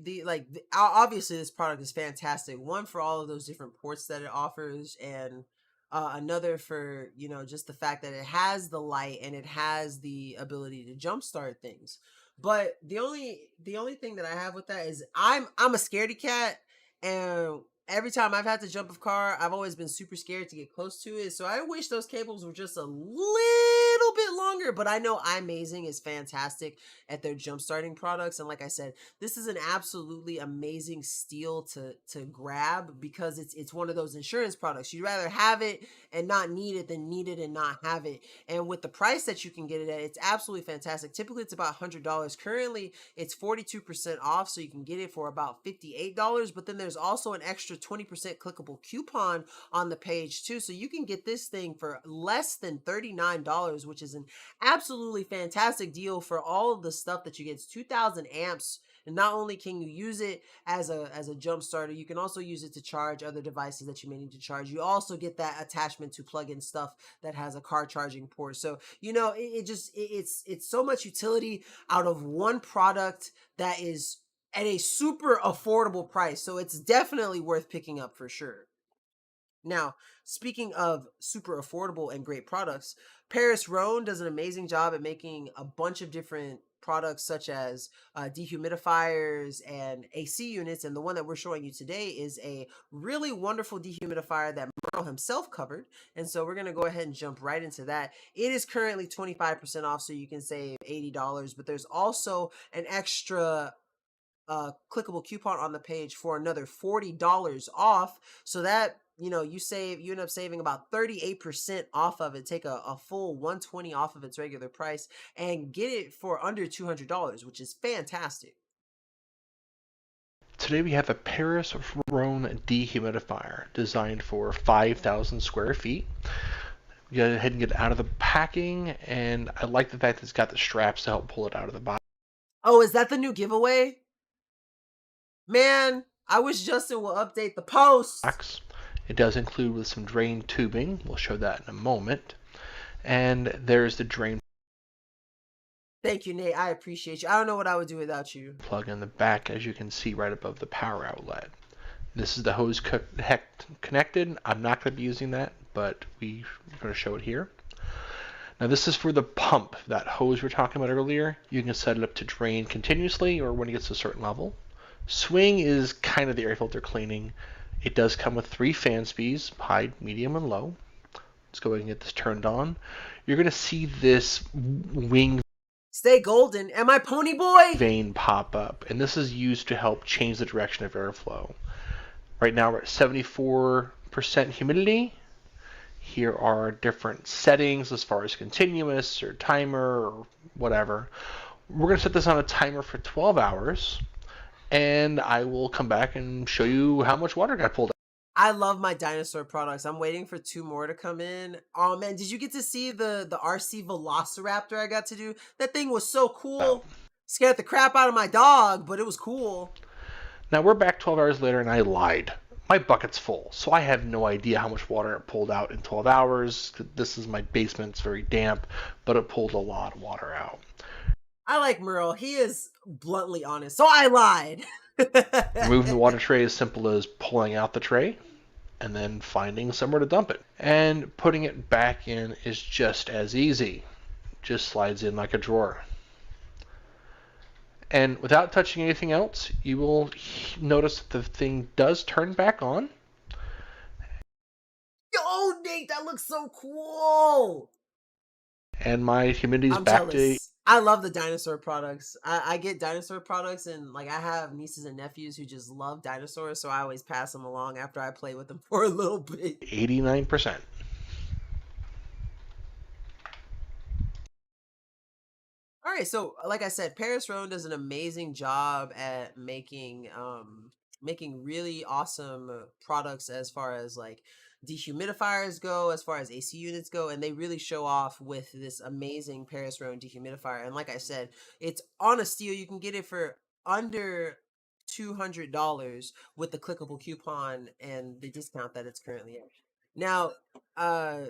obviously this product is fantastic. One, for all of those different ports that it offers, and another for, just the fact that it has the light and it has the ability to jumpstart things. But the only thing that I have with that is I'm a scaredy cat, and every time I've had to jump a car, I've always been super scared to get close to it. So I wish those cables were just a little bit longer, but I know iMazing is fantastic at their jump starting products. And like I said, this is an absolutely amazing steal to grab, because it's one of those insurance products. You'd rather have it and not need it than need it and not have it. And with the price that you can get it at, it's absolutely fantastic. Typically it's about $100. Currently it's 42% off, so you can get it for about $58. But then there's also an extra 20% clickable coupon on the page too, so you can get this thing for less than $39, which is an absolutely fantastic deal for all of the stuff that you get. It's 2,000 amps, and not only can you use it as a jump starter, you can also use it to charge other devices that you may need to charge. You also get that attachment to plug in stuff that has a car charging port. So it's so much utility out of one product that is at a super affordable price. So it's definitely worth picking up for sure. Now, speaking of super affordable and great products, Paris Rhone does an amazing job at making a bunch of different products, such as dehumidifiers and AC units. And the one that we're showing you today is a really wonderful dehumidifier that Merle himself covered. And so we're going to go ahead and jump right into that. It is currently 25% off, so you can save $80, but there's also an extra clickable coupon on the page for another $40 off, so that you end up saving about 38% off of it. Take a full $120 off of its regular price and get it for under $200, which is fantastic. Today we have a Paris Rhone dehumidifier designed for 5,000 square feet. We go ahead and get it out of the packing, and I like the fact that it's got the straps to help pull it out of the box. Oh, is that the new giveaway? Man, I wish Justin will update the post. It does include with some drain tubing. We'll show that in a moment. And there's the drain. Thank you, Nate. I appreciate you. I don't know what I would do without you. Plug in the back, as you can see right above the power outlet. This is the hose connected. I'm not going to be using that, but we're going to show it here. Now this is for the pump, that hose we were talking about earlier. You can set it up to drain continuously or when it gets to a certain level. Swing is kind of the air filter cleaning. It does come with 3 fan speeds, high, medium, and low. Let's go ahead and get this turned on. You're going to see this wing Stay golden. Am I pony boy? vane pop up, and this is used to help change the direction of airflow. Right now we're at 74% humidity. Here are different settings as far as continuous or timer or whatever. We're going to set this on a timer for 12 hours, and I will come back and show you how much water got pulled out. I love my dinosaur products. I'm waiting for 2 more to come in. Oh man, did you get to see the RC Velociraptor I got to do? That thing was so cool. Scared the crap out of my dog, but it was cool. Now we're back 12 hours later, and I lied. My bucket's full, so I have no idea how much water it pulled out in 12 hours. This is my basement, it's very damp, but it pulled a lot of water out. I like Merle. He is bluntly honest, so I lied. Removing the water tray is simple as pulling out the tray and then finding somewhere to dump it. And putting it back in is just as easy. Just slides in like a drawer. And without touching anything else, you will notice that the thing does turn back on. Yo, Nate, that looks so cool. And my humidity's I'm back jealous. I love the dinosaur products. I get dinosaur products, and like I have nieces and nephews who just love dinosaurs, so I always pass them along after I play with them for a little bit. 89%. All right, so like I said, Paris Roan does an amazing job at making really awesome products as far as like dehumidifiers go, as far as AC units go, and they really show off with this amazing Paris Roan dehumidifier. And like I said, it's on a steal. You can get it for under $200 with the clickable coupon and the discount that it's currently at. Now, uh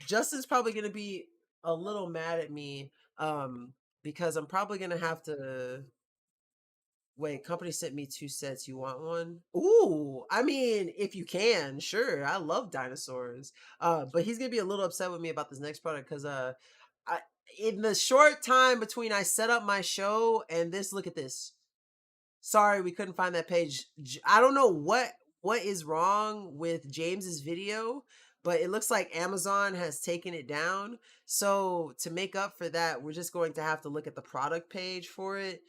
Justin's probably gonna be a little mad at me because I'm probably gonna have to wait. Company sent me 2 sets. You want one? Ooh, I mean, if you can, sure. I love dinosaurs. But he's gonna be a little upset with me about this next product because I in the short time between I set up my show and this, look at this. Sorry, we couldn't find that page. I don't know what is wrong with James's video, but it looks like Amazon has taken it down. So to make up for that, we're just going to have to look at the product page for it.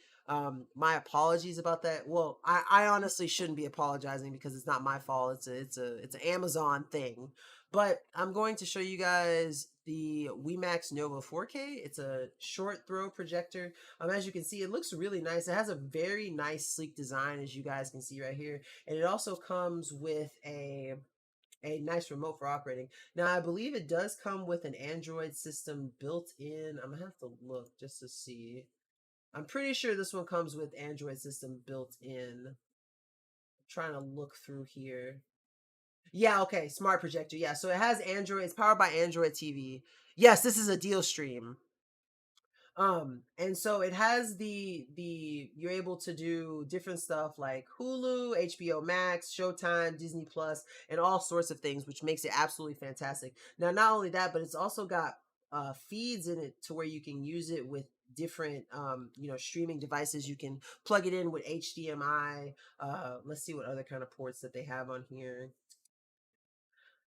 My apologies about that. Well, I honestly shouldn't be apologizing because it's not my fault. It's an Amazon thing. But I'm going to show you guys the WeMax Nova 4K. It's a short throw projector. As you can see, it looks really nice. It has a very nice sleek design, as you guys can see right here. And it also comes with a nice remote for operating. Now, I believe it does come with an Android system built in. I'm gonna have to look just to see. I'm pretty sure this one comes with Android system built in. I'm trying to look through here. Yeah, okay, smart projector. Yeah, so it has Android. It's powered by Android TV. Yes, this is a deal stream. And so it has the you're able to do different stuff like Hulu, HBO Max, Showtime, Disney Plus, and all sorts of things, which makes it absolutely fantastic. Now, not only that, but it's also got feeds in it to where you can use it with different streaming devices. You can plug it in with HDMI. Let's see what other kind of ports that they have on here.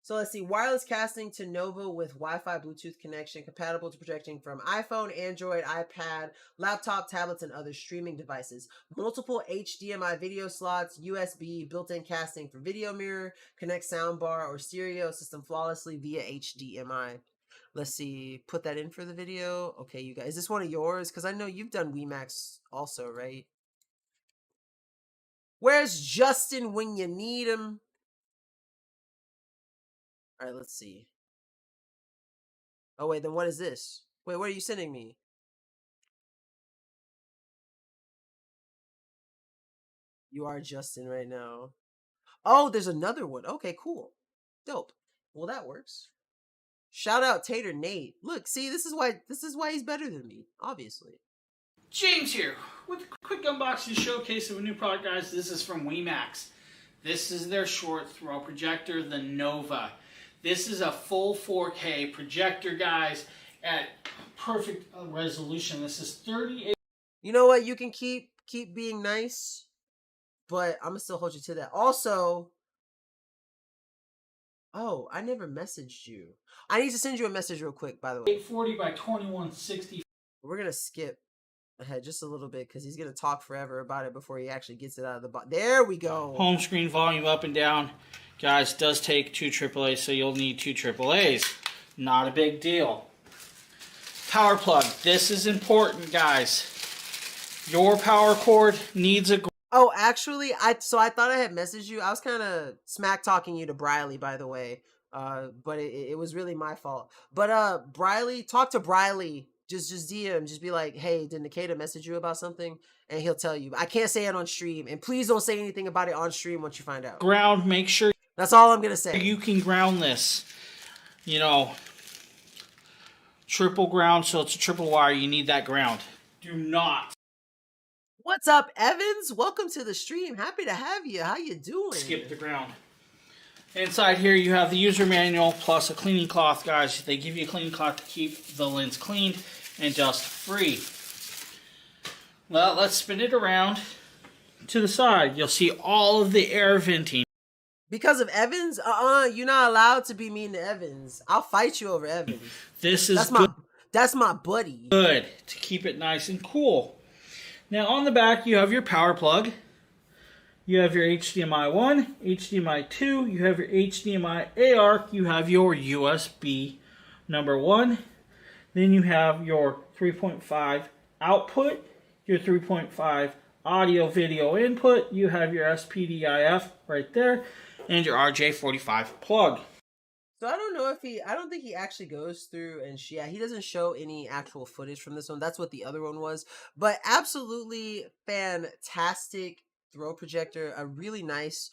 So let's see, wireless casting to Nova with Wi-Fi Bluetooth connection, compatible to projecting from iPhone, Android, iPad, laptop, tablets, and other streaming devices. Multiple HDMI video slots, USB, built-in casting for video mirror, connect soundbar or stereo system flawlessly via HDMI. Let's see, put that in for the video. Okay, you guys, is this one of yours? Because I know you've done WeMax also, right? Where's Justin when you need him? All right, let's see. Oh, wait, then what is this? Wait, what are you sending me? You are Justin right now. Oh, there's another one. Okay, cool. Dope. Well, that works. Shout out Tater Nate. Look, see, this is why he's better than me, obviously. James here with a quick unboxing showcase of a new product, guys. This is from WeMax. This is their short throw projector, the Nova. This is a full 4K projector, guys, at perfect resolution. This is 38. You know what? You can keep being nice, but I'm gonna still hold you to that. Also, oh, I never messaged you. I need to send you a message real quick, by the way. 840 by 2160. We're gonna skip ahead just a little bit because he's gonna talk forever about it before he actually gets it out of the box. There we go. Home screen volume up and down. Guys, does take 2 AAAs, so you'll need 2 AAAs. Not a big deal. Power plug. This is important, guys. Your power cord needs a... Oh, actually, I thought I had messaged you. I was kind of smack talking you to Briley, by the way. But it was really my fault. But Briley, talk to Briley. Just DM, just be like, hey, did Nkda message you about something? And he'll tell you. I can't say it on stream, and please don't say anything about it on stream once you find out. Ground, make sure that's all I'm gonna say. You can ground this. You know, triple ground, so it's a triple wire. You need that ground. Do not. What's up, Evans? Welcome to the stream. Happy to have you. How you doing? Skip the ground. Inside here, you have the user manual plus a cleaning cloth, guys. They give you a cleaning cloth to keep the lens cleaned and dust free. Well, let's spin it around to the side. You'll see all of the air venting. Because of Evans? You're not allowed to be mean to Evans. I'll fight you over Evans. This is that's my buddy. Good to keep it nice and cool. Now on the back, you have your power plug. You have your HDMI 1, HDMI 2, you have your HDMI ARC, you have your USB number 1, then you have your 3.5 output, your 3.5 audio video input, you have your SPDIF right there, and your RJ45 plug. So I don't know if I don't think he actually goes through and he doesn't show any actual footage from this one. That's what the other one was. But absolutely fantastic throw projector, a really nice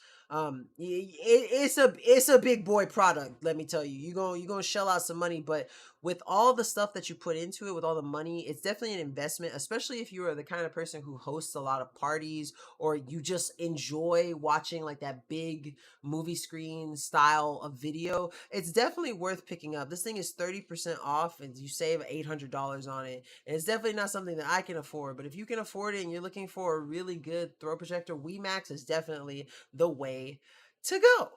it's a big boy product, let me tell you. You're gonna shell out some money, but with all the stuff that you put into it, with all the money, it's definitely an investment, especially if you are the kind of person who hosts a lot of parties or you just enjoy watching like that big movie screen style of video. It's definitely worth picking up. This thing is 30% off and you save $800 on it, and it's definitely not something that I can afford, but if you can afford it and you're looking for a really good throw projector, WeMax is definitely the way to go.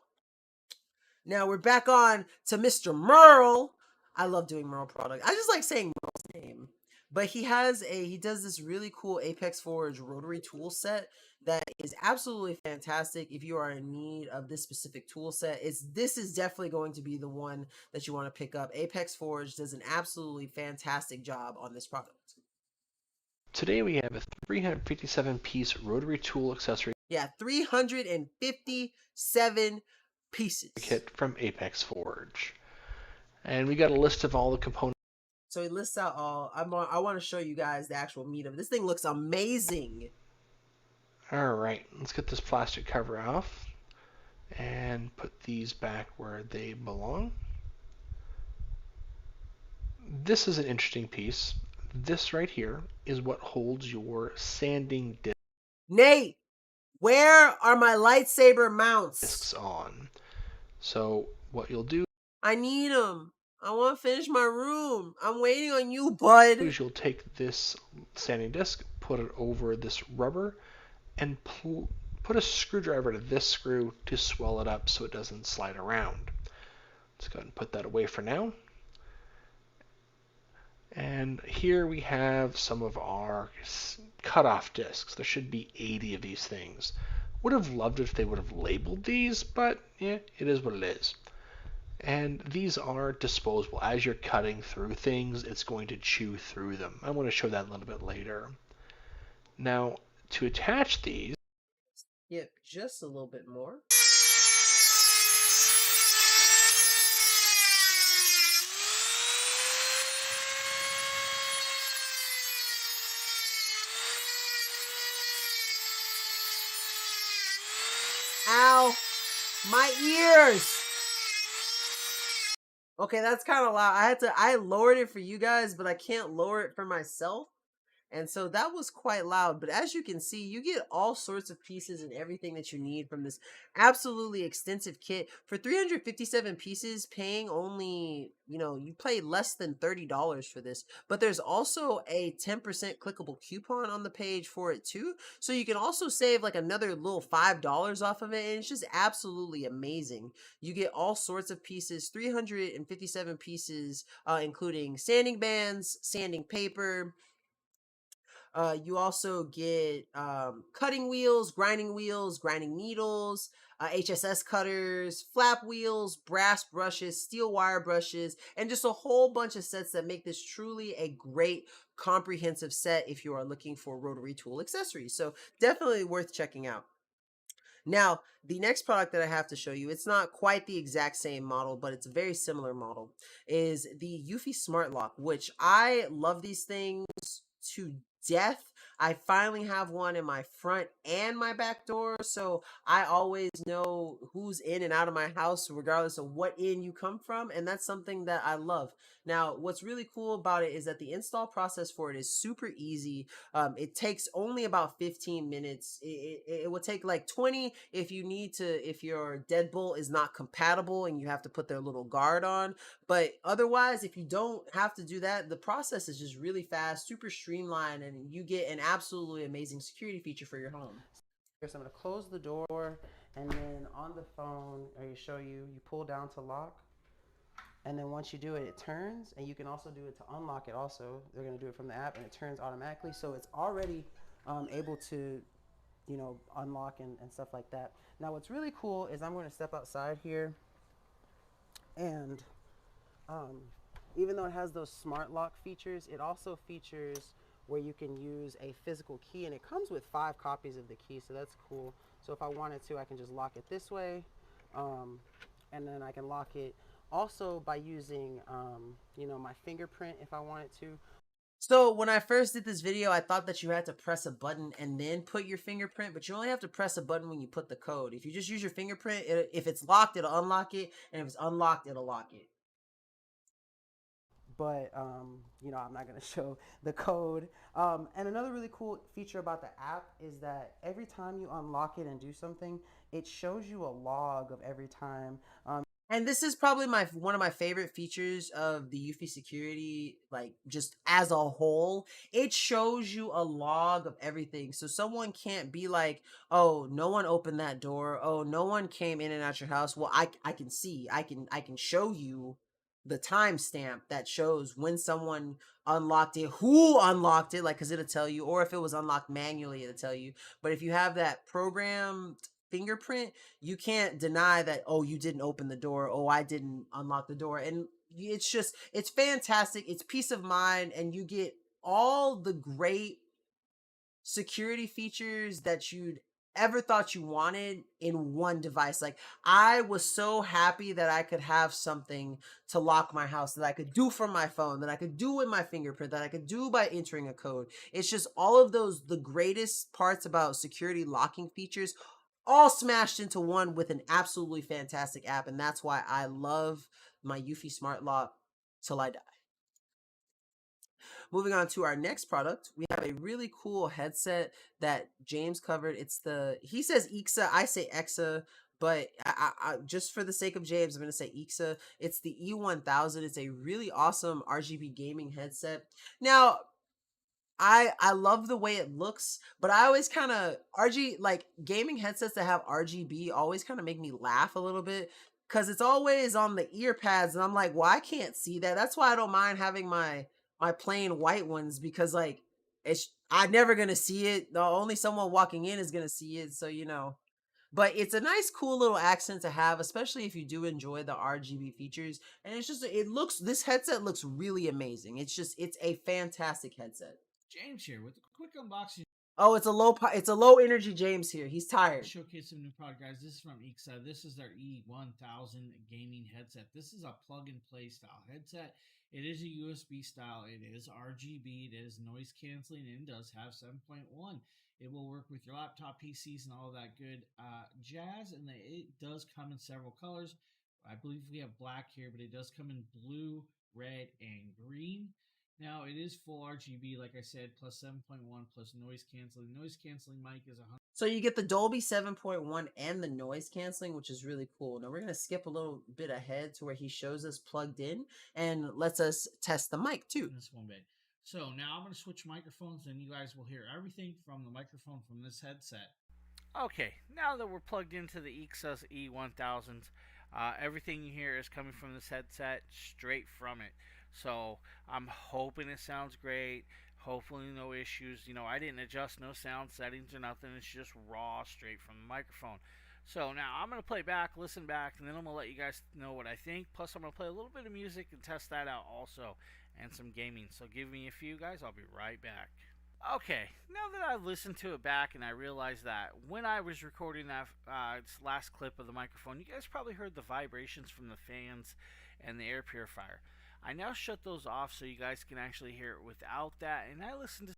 Now we're back on to Mr. Merle. I love doing Merle product. I just like saying Merle's name. But he does this really cool Apex Forge rotary tool set that is absolutely fantastic. If you are in need of this specific tool set, this is definitely going to be the one that you want to pick up. Apex Forge does an absolutely fantastic job on this product. Today we have a 357-piece rotary tool accessory. Yeah, 357 pieces. Kit from Apex Forge. And we got a list of all the components. So he lists out all. I want to show you guys the actual meat of it. This thing looks amazing. All right, let's get this plastic cover off and put these back where they belong. This is an interesting piece. This right here is what holds your sanding Nate, where are my lightsaber mounts? discs on. So what you'll do, I need them. I want to finish my room. I'm waiting on you, bud. is you'll take this sanding disc, put it over this rubber, and put a screwdriver to this screw to swell it up so it doesn't slide around. Let's go ahead and put that away for now. And here we have some of our cutoff discs. There should be 80 of these things. Would have loved it if they would have labeled these, but yeah, it is what it is. And these are disposable. As you're cutting through things, it's going to chew through them. I'm going to show that a little bit later. Now, to attach these, Yep, just a little bit more. Ow! My ears! Okay, that's kind of loud. I lowered it for you guys, but I can't lower it for myself. And so that was quite loud. But as you can see, you get all sorts of pieces and everything that you need from this absolutely extensive kit. For 357 pieces, paying only, you pay less than $30 for this. But there's also a 10% clickable coupon on the page for it too. So you can also save like another little $5 off of it. And it's just absolutely amazing. You get all sorts of pieces, 357 pieces, including sanding bands, sanding paper. You also get cutting wheels, grinding needles, HSS cutters, flap wheels, brass brushes, steel wire brushes, and just a whole bunch of sets that make this truly a great comprehensive set if you are looking for rotary tool accessories. So definitely worth checking out. Now, the next product that I have to show you, it's not quite the exact same model, but it's a very similar model, is the Eufy Smart Lock, which I love these things to death. I finally have one in my front and my back door, so I always know who's in and out of my house, regardless of what end you come from, and that's something that I love. Now, what's really cool about it is that the install process for it is super easy. It takes only about 15 minutes. It will take like 20 if you need to, if your deadbolt is not compatible and you have to put their little guard on. But otherwise, if you don't have to do that, the process is just really fast, super streamlined, and you get an absolutely amazing security feature for your home. So I'm going to close the door, and then on the phone, I show you, you pull down to lock. And then once you do it, it turns, and you can also do it to unlock it also. They're going to do it from the app, and it turns automatically. So it's already able to, unlock and stuff like that. Now, what's really cool is I'm going to step outside here, and even though it has those smart lock features, it also features where you can use a physical key, and it comes with 5 copies of the key, so that's cool. So if I wanted to, I can just lock it this way, and then I can lock it also by using, my fingerprint if I wanted to. So when I first did this video, I thought that you had to press a button and then put your fingerprint, but you only have to press a button when you put the code. If you just use your fingerprint, if it's locked, it'll unlock it, and if it's unlocked, it'll lock it. But I'm not going to show the code. And another really cool feature about the app is that every time you unlock it and do something, it shows you a log of every time. And this is probably one of my favorite features of the Eufy security, like just as a whole. It shows you a log of everything. So someone can't be like, oh, no one opened that door. Oh, no one came in and out your house. Well, I can see, I can show you the timestamp that shows when someone unlocked it, who unlocked it, like, because it'll tell you, or if it was unlocked manually, it'll tell you. But if you have that programmed fingerprint, you can't deny that, oh, you didn't open the door, oh, I didn't unlock the door. And it's fantastic. It's peace of mind, and you get all the great security features that you'd ever thought you wanted in one device. Like, I was so happy that I could have something to lock my house, that I could do from my phone, that I could do with my fingerprint, that I could do by entering a code. It's just all of those, the greatest parts about security locking features, all smashed into one with an absolutely fantastic app. And that's why I love my Eufy Smart Lock till I die. Moving on to our next product, we have a really cool headset that James covered. He says Nkda, I say Exa, but I just for the sake of James, I'm going to say Nkda. It's the E1000. It's a really awesome RGB gaming headset. Now, I love the way it looks, but I always kind of like gaming headsets that have RGB always kind of make me laugh a little bit, because it's always on the ear pads, and I'm like, well, I can't see that. That's why I don't mind having my plain white ones, because like I'm never gonna see it. The only someone walking in is gonna see it, so But it's a nice, cool little accent to have, especially if you do enjoy the RGB features. And this headset looks really amazing. It's a fantastic headset. James here with a quick unboxing. Oh, it's a low energy James here. He's tired. Showcase some new product, guys. This is from Nkda. This is their E1000 gaming headset. This is a plug and play style headset. It is a USB style. It is RGB. It is noise canceling, and does have 7.1. It will work with your laptop, PCs, and all of that good jazz. And it does come in several colors. I believe we have black here, but it does come in blue, red, and green. Now it is full RGB, like I said, plus 7.1 plus noise canceling. Noise canceling mic is 100. So you get the Dolby 7.1 and the noise canceling, which is really cool. Now we're going to skip a little bit ahead to where he shows us plugged in and lets us test the mic too. In this one bit. So now I'm going to switch microphones and you guys will hear everything from the microphone from this headset. Okay, now that we're plugged into the Nkda E1000, everything you hear is coming from this headset, straight from it. So I'm hoping it sounds great. Hopefully no issues. You know, I didn't adjust no sound settings or nothing. It's just raw, straight from the microphone. So now I'm going to play back, listen back, and then I'm going to let you guys know what I think. Plus I'm going to play a little bit of music and test that out also, and some gaming. So give me a few, guys. I'll be right back. Okay, now that I've listened to it back and I realized that when I was recording that last clip of the microphone, you guys probably heard the vibrations from the fans and the air purifier. I now shut those off so you guys can actually hear it without that, and I listened to...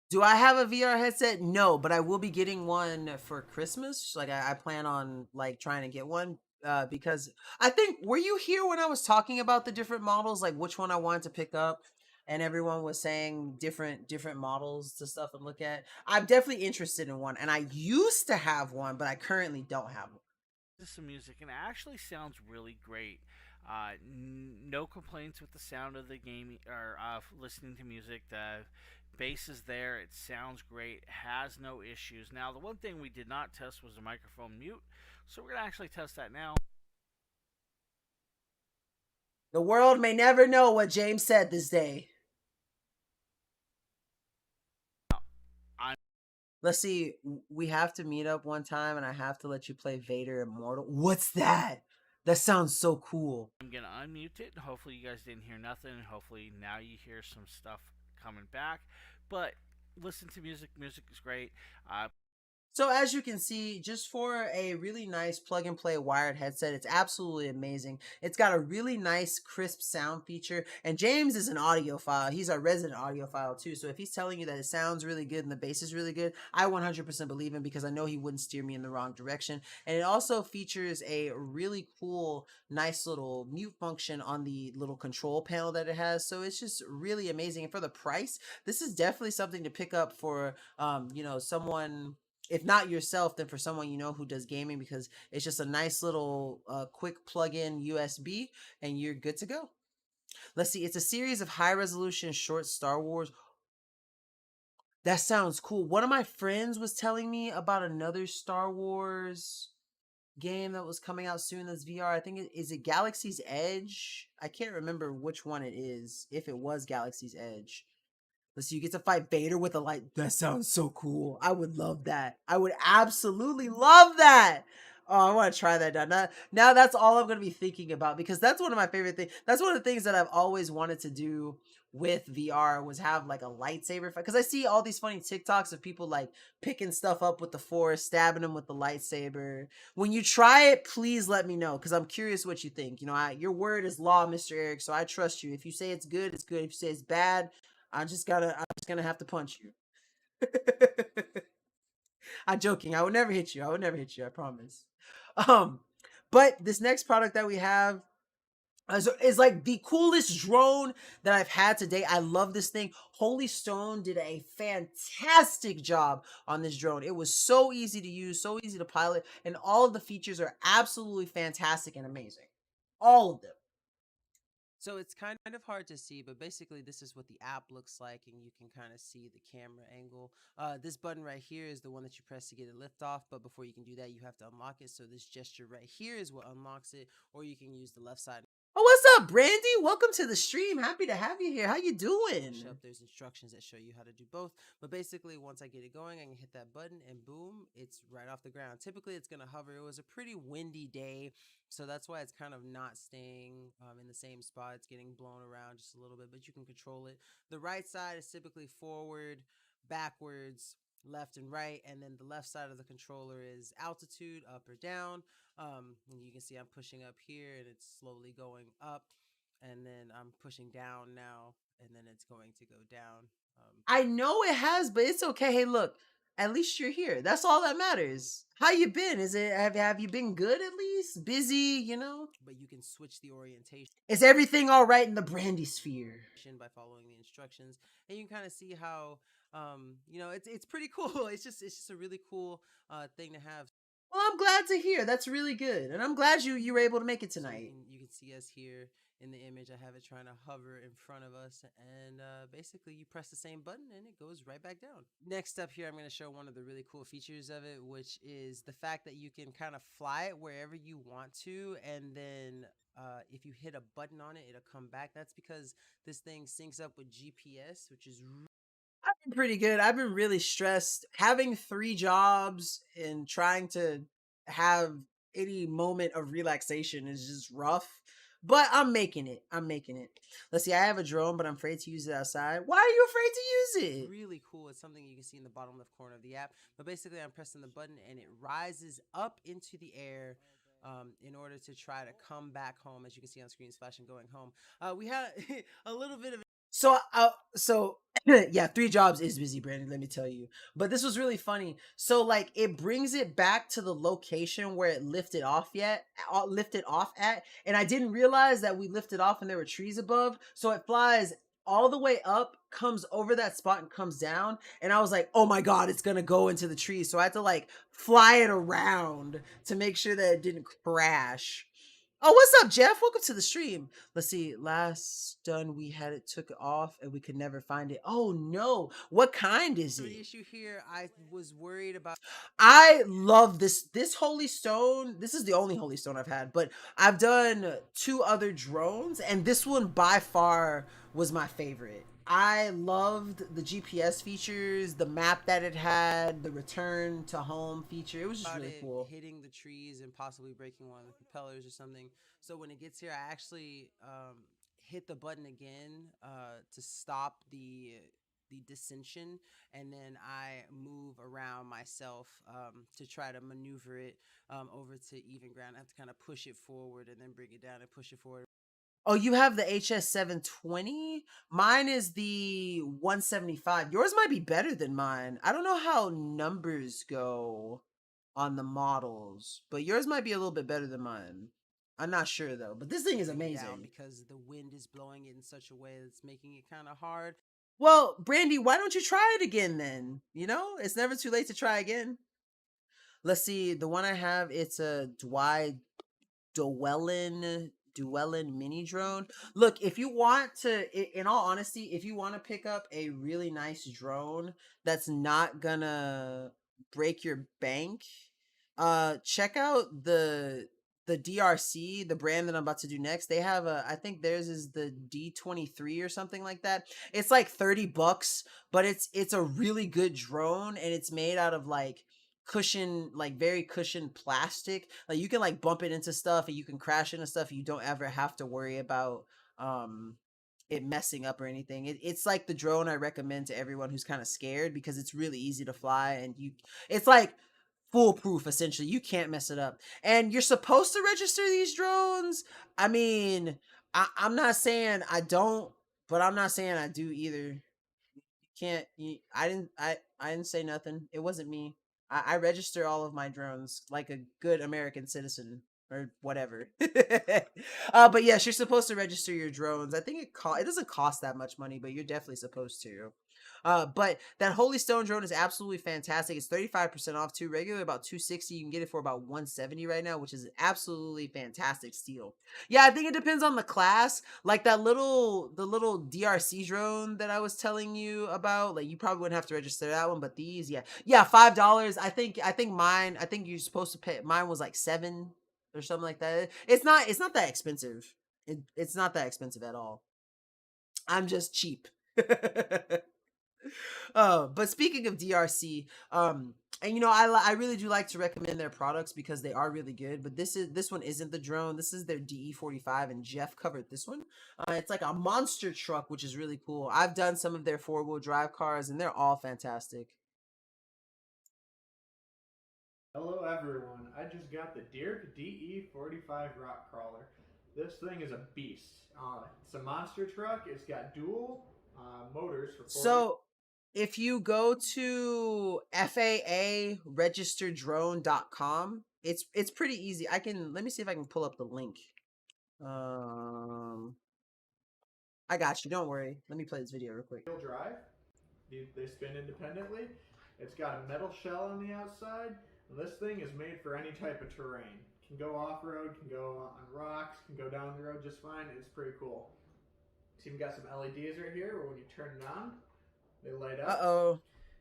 Do I have a VR headset? No, but I will be getting one for Christmas. Like I plan on like trying to get one because I think, were you here when I was talking about the different models, like which one I wanted to pick up? And everyone was saying different models to stuff and look at. I'm definitely interested in one, and I used to have one, but I currently don't have one. some music, and it actually sounds really great. No complaints with the sound of the game or listening to music. The bass is there. It sounds great. Has no issues. Now, the one thing we did not test was the microphone mute, so we're gonna actually test that now. The world may never know what James said this day. Let's see, we have to meet up one time and I have to let you play Vader Immortal. What's that? That sounds so cool. I'm gonna unmute it. Hopefully you guys didn't hear nothing. Hopefully now you hear some stuff coming back. But listen to music. Music is great. So as you can see, just for a really nice plug and play wired headset, it's absolutely amazing. It's got a really nice crisp sound feature, and James is an audiophile. He's our resident audiophile too. So if he's telling you that it sounds really good and the bass is really good, I 100% believe him because I know he wouldn't steer me in the wrong direction. And it also features a really cool, nice little mute function on the little control panel that it has. So it's just really amazing. And for the price, this is definitely something to pick up for, someone, if not yourself, then for someone you know who does gaming, because it's just a nice little quick plug-in USB and you're good to go. Let's see, it's a series of high-resolution short Star Wars. That sounds cool. One of my friends was telling me about another Star Wars game that was coming out soon that's VR. I think is it Galaxy's Edge? I can't remember which one it is, if it was Galaxy's Edge. So you get to fight Vader with a light. That sounds so cool. I would love that. I would absolutely love that. Oh, I want to try that now that's all I'm going to be thinking about, because that's one of my favorite things. That's one of the things that I've always wanted to do with VR, was have like a lightsaber fight. Because I see all these funny TikToks of people like picking stuff up with the Force, stabbing them with the lightsaber. When you try it, please let me know, because I'm curious what you think. You know, your word is law, Mr. Eric, so I trust you. If you say it's good, it's good. If you say it's bad, I'm just gonna have to punch you. I'm joking. I would never hit you. I promise. But this next product that we have is like the coolest drone that I've had today. I love this thing. Holy Stone did a fantastic job on this drone. It was so easy to use, so easy to pilot, and all of the features are absolutely fantastic and amazing. All of them. So it's kind of hard to see, but basically this is what the app looks like, and you can kind of see the camera angle. This button right here is the one that you press to get it lift off, but before you can do that, you have to unlock it. So this gesture right here is what unlocks it, or you can use the left side. Oh, what's up, Brandy? Welcome to the stream. Happy to have you here. How you doing? There's instructions that show you how to do both, but basically once I get it going, I can hit that button and boom, it's right off the ground. Typically it's gonna hover. It was a pretty windy day, so that's why it's kind of not staying in the same spot. It's getting blown around just a little bit, but you can control it. The right side is typically forward, backwards, left and right, and then the left side of the controller is altitude, up or down. And you can see I'm pushing up here and it's slowly going up, and then I'm pushing down now, and then it's going to go down. I know it has, but it's okay. Hey, look, at least you're here. That's all that matters. How you been? Is it have you been good at least? Busy, you know? But you can switch the orientation. Is everything all right in the brandy sphere? By following the instructions, and you can kind of see how you know, it's pretty cool. It's just a really cool thing to have. Well, I'm glad to hear. That's really good, and I'm glad you were able to make it tonight. So you can see us here in the image. I have it trying to hover in front of us, and basically you press the same button and it goes right back down. Next up here, I'm going to show one of the really cool features of it, which is the fact that you can kind of fly it wherever you want to, and then if you hit a button on it, it'll come back. That's because this thing syncs up with GPS, which is I've been pretty good. I've been really stressed. Having 3 jobs and trying to have any moment of relaxation is just rough. But I'm making it. I'm making it. Let's see. I have a drone, but I'm afraid to use it outside. Why are you afraid to use it? Really cool. It's something you can see in the bottom left corner of the app. But basically, I'm pressing the button and it rises up into the air in order to try to come back home. As you can see on screen, flashing going home. We had a little bit of so yeah, 3 jobs is busy, Brandon, let me tell you. But this was really funny. So like it brings it back to the location where it lifted off at, and I didn't realize that we lifted off and there were trees above. So it flies all the way up, comes over that spot and comes down, and I was like, "Oh my god, it's going to go into the trees." So I had to like fly it around to make sure that it didn't crash. Oh, what's up, Jeff? Welcome to the stream. Let's see. Last done, we had it took off and we could never find it. Oh no. What kind is it? The issue here, I was worried about. I love this holy stone. This is the only holy stone I've had, but I've done 2 other drones, and this one by far was my favorite. I loved the GPS features, the map that it had, the return to home feature. It was just really cool. Hitting the trees and possibly breaking one of the propellers or something. So when it gets here, I actually hit the button again to stop the dissension, and then I move around myself to try to maneuver it over to even ground. I have to kind of push it forward and then bring it down and push it forward. Oh, you have the HS720? Mine is the 175. Yours might be better than mine. I don't know how numbers go on the models, but yours might be a little bit better than mine. I'm not sure though, but this thing is amazing. Because the wind is blowing it in such a way that's making it kind of hard. Well, Brandy, why don't you try it again then? You know, it's never too late to try again. Let's see. The one I have, it's a Dwellin mini drone. Look, if you want to, in all honesty, if you want to pick up a really nice drone that's not gonna break your bank, check out the DRC, the brand that I'm about to do next. They have I think theirs is the D23 or something like that. It's like $30, but it's a really good drone, and it's made out of like cushion, like very cushioned plastic. Like you can like bump it into stuff and you can crash into stuff. You don't ever have to worry about it messing up or anything. It's like the drone I recommend to everyone who's kind of scared, because it's really easy to fly, and it's like foolproof essentially. You can't mess it up, and you're supposed to register these drones. I mean, I'm not saying I don't, but I'm not saying I do either. Can't you, I didn't say nothing. It wasn't me. I register all of my drones like a good American citizen or whatever. But yes, you're supposed to register your drones. I think it doesn't cost that much money, but you're definitely supposed to. But that Holy Stone drone is absolutely fantastic. It's 35% off too. Regular about 260. You can get it for about 170 right now, which is an absolutely fantastic steal. Yeah, I think it depends on the class. Like the little DRC drone that I was telling you about. Like you probably wouldn't have to register that one, but these, yeah, $5. I think you're supposed to pay. Mine was like 7 or something like that. It's not that expensive. It's not that expensive at all. I'm just cheap. But speaking of DRC, and you know, I really do like to recommend their products because they are really good. But this one isn't the drone. This is their DE45, and Jeff covered this one. It's like a monster truck, which is really cool. I've done some of their 4-wheel drive cars, and they're all fantastic. Hello everyone, I just got the Dirk DE45 rock crawler. This thing is a beast. It's a monster truck. It's got dual motors for 40. So If you go to FAAregisterdrone.com, it's pretty easy. Let me see if I can pull up the link. I got you. Don't worry. Let me play this video real quick. Wheel drive. They spin independently. It's got a metal shell on the outside, and this thing is made for any type of terrain. Can go off-road, can go on rocks, can go down the road just fine. It's pretty cool. It's even got some LEDs right here where when you turn it on, they light up. Uh-oh.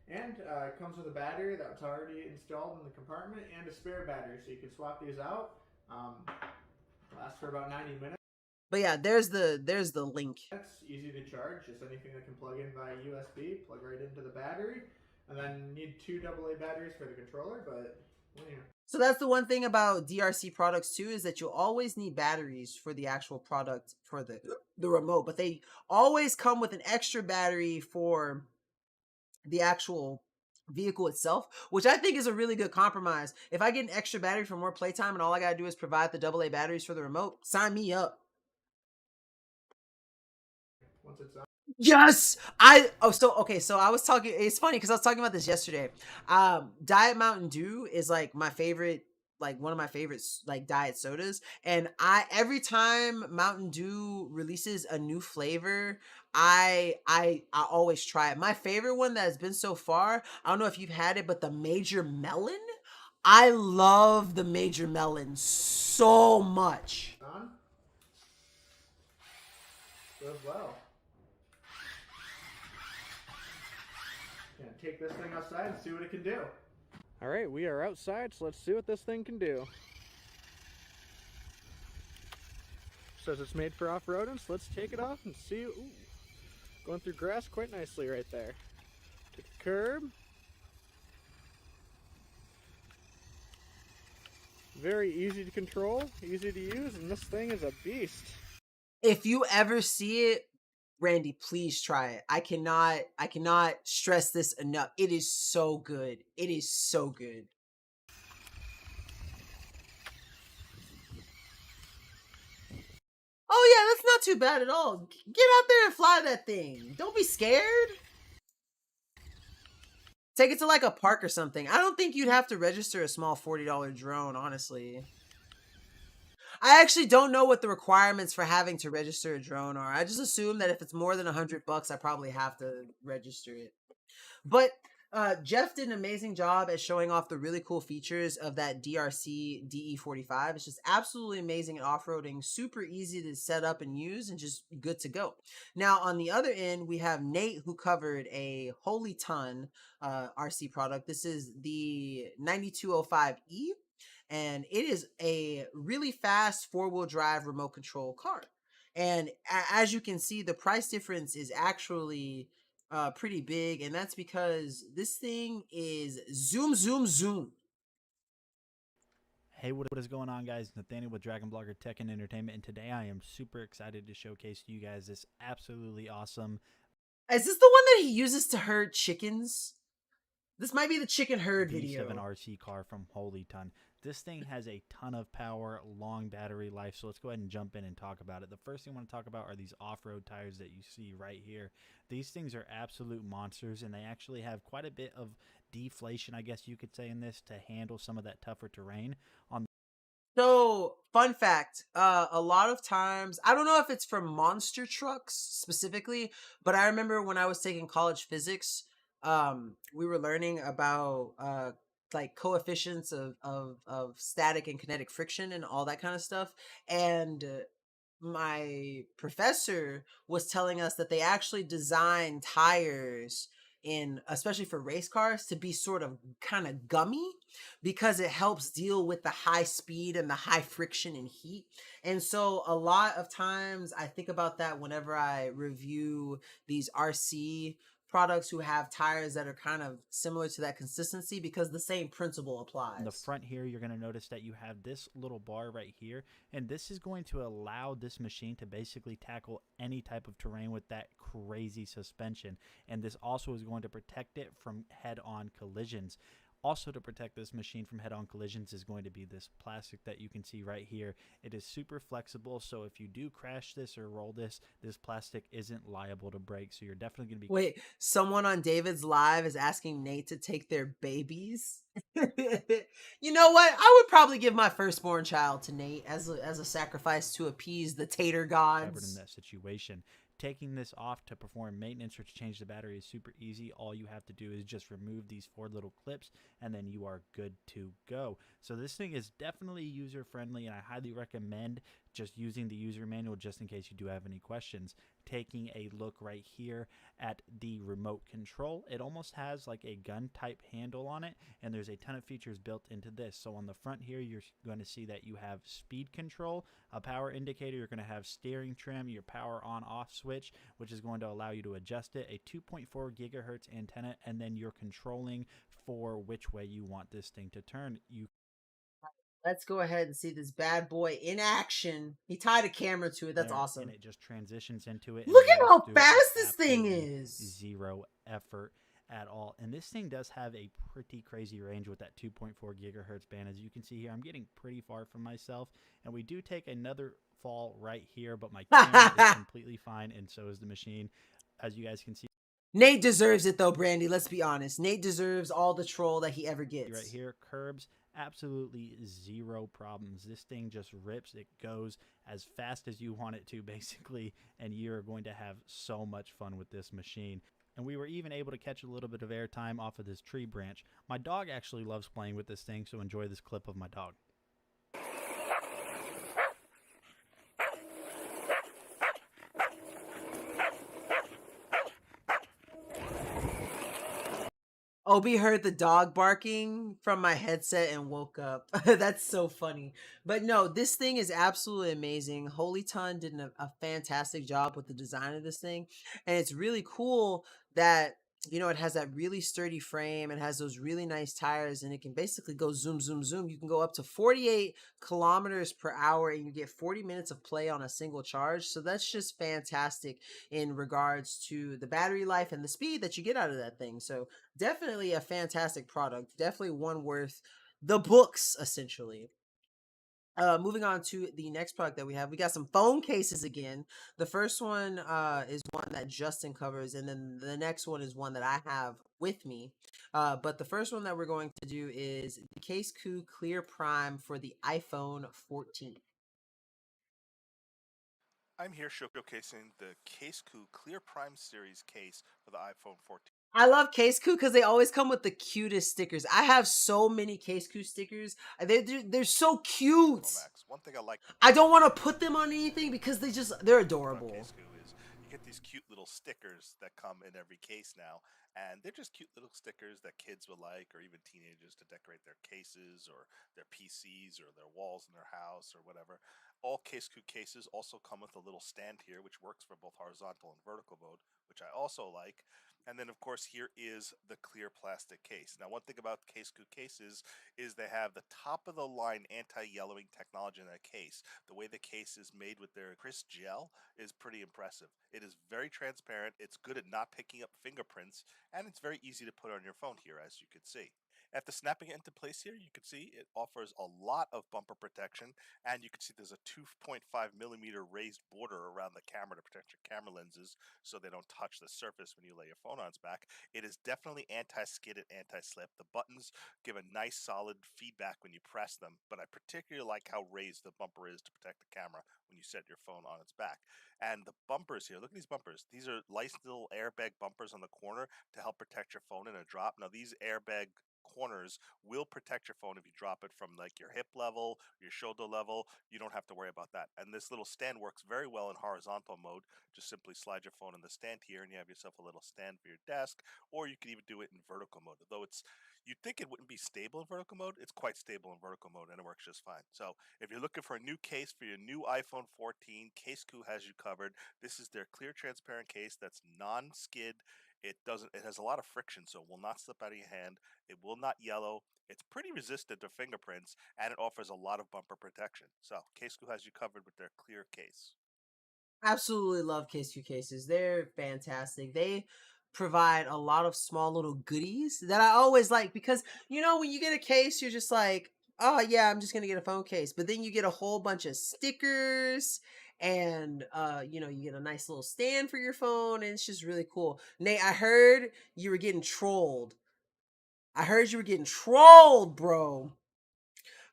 And it comes with a battery that's already installed in the compartment and a spare battery, so you can swap these out. Lasts for about 90 minutes. But yeah, there's the link. It's easy to charge, just anything that can plug in via USB, plug right into the battery, and then need 2 AA batteries for the controller, but yeah. So that's the one thing about DRC products too, is that you'll always need batteries for the actual product for the remote, but they always come with an extra battery for the actual vehicle itself, which I think is a really good compromise. If I get an extra battery for more playtime and all I gotta do is provide the AA batteries for the remote, sign me up. Once it's on. Yes, so I was talking. It's funny because I was talking about this yesterday. Diet Mountain Dew is like my favorite, like one of my favorites, like diet sodas. And every time Mountain Dew releases a new flavor, I always try it. My favorite one that has been so far, I don't know if you've had it, but the Major Melon. I love the Major Melon so much. On. Goes well. Gonna take this thing outside and see what it can do. Alright, we are outside, so let's see what this thing can do. Says it's made for off-roading, so let's take it off and see. Ooh, going through grass quite nicely right there. To the curb. Very easy to control, easy to use, and this thing is a beast. If you ever see it, Randy, please try it. I cannot stress this enough. It is so good. It is so good. Oh yeah, that's not too bad at all. Get out there and fly that thing. Don't be scared. Take it to like a park or something. I don't think you'd have to register a small $40 drone, honestly. I actually don't know what the requirements for having to register a drone are. I just assume that if it's more than $100, I probably have to register it. But Jeff did an amazing job at showing off the really cool features of that DRC DE45. It's just absolutely amazing at off-roading, super easy to set up and use, and just good to go. Now, on the other end, we have Nate, who covered a holy ton RC product. This is the 9205E. And it is a really fast 4-wheel drive remote control car. And as you can see, the price difference is actually pretty big, and that's because this thing is zoom, zoom, zoom. Hey, what is going on, guys? Nathaniel with Dragon Blogger Tech and Entertainment, and today I am super excited to showcase to you guys this absolutely awesome. Is this the one that he uses to herd chickens? This might be the chicken herd video. D7 RC car from Holy Ton. This thing has a ton of power, long battery life, so let's go ahead and jump in and talk about it. The first thing I want to talk about are these off-road tires that you see right here. These things are absolute monsters, and they actually have quite a bit of deflation, I guess you could say, in this to handle some of that tougher terrain. So, fun fact, a lot of times, I don't know if it's for monster trucks specifically, but I remember when I was taking college physics, we were learning about like coefficients of static and kinetic friction and all that kind of stuff. And my professor was telling us that they actually design tires in, especially for race cars, to be sort of kind of gummy because it helps deal with the high speed and the high friction and heat. And so a lot of times I think about that whenever I review these RC products who have tires that are kind of similar to that consistency, because the same principle applies. In the front here, you're going to notice that you have this little bar right here, and this is going to allow this machine to basically tackle any type of terrain with that crazy suspension, and this also is going to protect it from head-on collisions. Also, to protect this machine from head-on collisions is going to be this plastic that you can see right here. It is super flexible, so if you do crash this or roll this, this plastic isn't liable to break, so you're definitely going to be... Wait, someone on David's live is asking Nate to take their babies? You know what? I would probably give my firstborn child to Nate as a sacrifice to appease the tater covered in gods. that situation. Taking this off to perform maintenance or to change the battery is super easy. All you have to do is just remove these 4 little clips and then you are good to go. So this thing is definitely user friendly, and I highly recommend just using the user manual just in case you do have any questions. Taking a look right here at the remote control, it almost has like a gun type handle on it, and there's a ton of features built into this. So on the front here, you're going to see that you have speed control, a power indicator, you're going to have steering trim, your power on off switch, which is going to allow you to adjust it, a 2.4 gigahertz antenna, and then you're controlling for which way you want this thing to turn. Let's go ahead and see this bad boy in action. He tied a camera to it. That's awesome. And it just transitions into it. Look at how through fast this thing is. Zero effort at all. And this thing does have a pretty crazy range with that 2.4 gigahertz band. As you can see here, I'm getting pretty far from myself. And we do take another fall right here, but my camera is completely fine, and so is the machine. As you guys can see, Nate deserves it though, Brandy. Let's be honest. Nate deserves all the troll that he ever gets. right here, curbs, absolutely zero problems. This thing just rips. It goes as fast as you want it to, basically, and you're going to have so much fun with this machine. And we were even able to catch a little bit of airtime off of this tree branch. My dog actually loves playing with this thing, so enjoy this clip of my dog. Obi heard the dog barking from my headset and woke up. That's so funny. But no, this thing is absolutely amazing. Holy Ton did a fantastic job with the design of this thing. And it's really cool that, you know, it has that really sturdy frame. It has those really nice tires, and it can basically go zoom, zoom, zoom. You can go up to 48 kilometers per hour and you get 40 minutes of play on a single charge. So that's just fantastic in regards to the battery life and the speed that you get out of that thing. So definitely a fantastic product. Definitely one worth the books, essentially. Moving on to the next product that we have, we got some phone cases again. The first one is one that Justin covers, and then the next one is one that I have with me. But the first one that we're going to do is the Case Q Clear Prime for the iPhone 14. I'm here showcasing the Case Q Clear Prime Series case for the iPhone 14. I love Case Q because they always come with the cutest stickers. I have so many Case Q stickers. They're so cute. Max. One thing I like. I don't want to put them on anything because they're adorable. Case Q is you get these cute little stickers that come in every case now, and they're just cute little stickers that kids will like, or even teenagers, to decorate their cases or their PCs or their walls in their house or whatever. All Case Q cases also come with a little stand here, which works for both horizontal and vertical mode, which I also like. And then, of course, here is the clear plastic case. Now, one thing about Case Q cases is they have the top-of-the-line anti-yellowing technology in that case. The way the case is made with their crisp gel is pretty impressive. It is very transparent, it's good at not picking up fingerprints, and it's very easy to put on your phone here, as you can see. After snapping it into place here, you can see it offers a lot of bumper protection, and you can see there's a 2.5 millimeter raised border around the camera to protect your camera lenses so they don't touch the surface when you lay your phone on its back. It is definitely anti-skid and anti-slip. The buttons give a nice solid feedback when you press them, but I particularly like how raised the bumper is to protect the camera when you set your phone on its back. And the bumpers here, look at these bumpers. These are nice little airbag bumpers on the corner to help protect your phone in a drop. Now, these airbag corners will protect your phone if you drop it from like your hip level, your shoulder level. You don't have to worry about that. And this little stand works very well in horizontal mode. Just simply slide your phone in the stand here and you have yourself a little stand for your desk, or you can even do it in vertical mode. Though you'd think it wouldn't be stable in vertical mode, it's quite stable in vertical mode and it works just fine. So if you're looking for a new case for your new iPhone 14, Case Q has you covered. This is their clear transparent case that's non-skid. It has a lot of friction, so it will not slip out of your hand. It will not yellow. It's pretty resistant to fingerprints, and it offers a lot of bumper protection. So Case Q has you covered with their clear case. Absolutely love Case Q cases. They're fantastic. provide a lot of small little goodies that I always like, because when you get a case, you're just like, oh yeah, I'm just gonna get a phone case, but then you get a whole bunch of stickers, and you get a nice little stand for your phone, and it's just really cool. Nate, I heard you were getting trolled. Bro.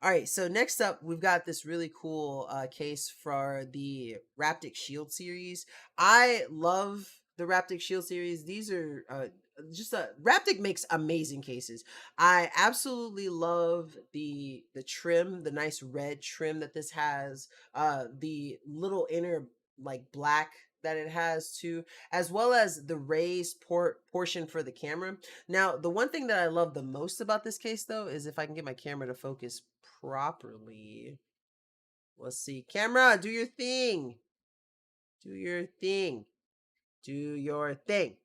All right, so next up, we've got this really cool case for the Raptic Shield series. I love the Raptic Shield series. These are Raptic makes amazing cases. I absolutely love the trim, the nice red trim that this has. The little inner like black that it has too, as well as the raised portion for the camera. Now, the one thing that I love the most about this case, though, is if I can get my camera to focus properly. Let's see. Camera, do your thing. Do your thing. Do your thing.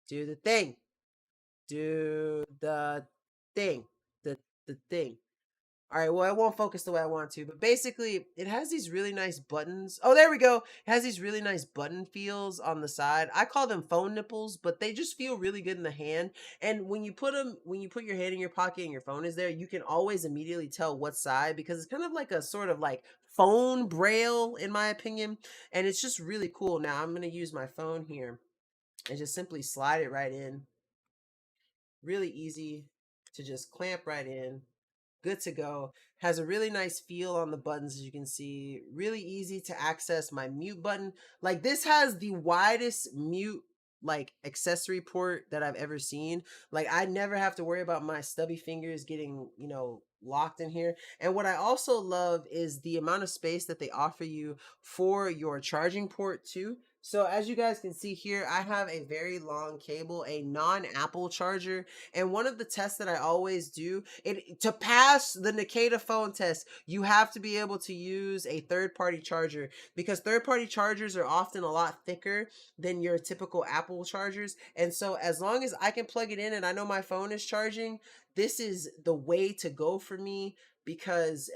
Do the thing. Do the thing. The thing. All right, well, it won't focus the way I want to, but basically, it has these really nice buttons. Oh, there we go. It has these really nice button feels on the side. I call them phone nipples, but they just feel really good in the hand. And when you put your hand in your pocket and your phone is there, you can always immediately tell what side, because it's kind of like a sort of like phone braille, in my opinion. And it's just really cool. Now, I'm going to use my phone here and just simply slide it right in. Really easy to just clamp right in. Good to go. Has a really nice feel on the buttons, as you can see. Really easy to access my mute button. Like, this has the widest mute like accessory port that I've ever seen. Like, I never have to worry about my stubby fingers getting locked in here. And what I also love is the amount of space that they offer you for your charging port too. So as you guys can see here, I have a very long cable, a non-Apple charger. And one of the tests that I always do, to pass the Nkda phone test, you have to be able to use a third-party charger, because third-party chargers are often a lot thicker than your typical Apple chargers. And so as long as I can plug it in and I know my phone is charging, this is the way to go for me, because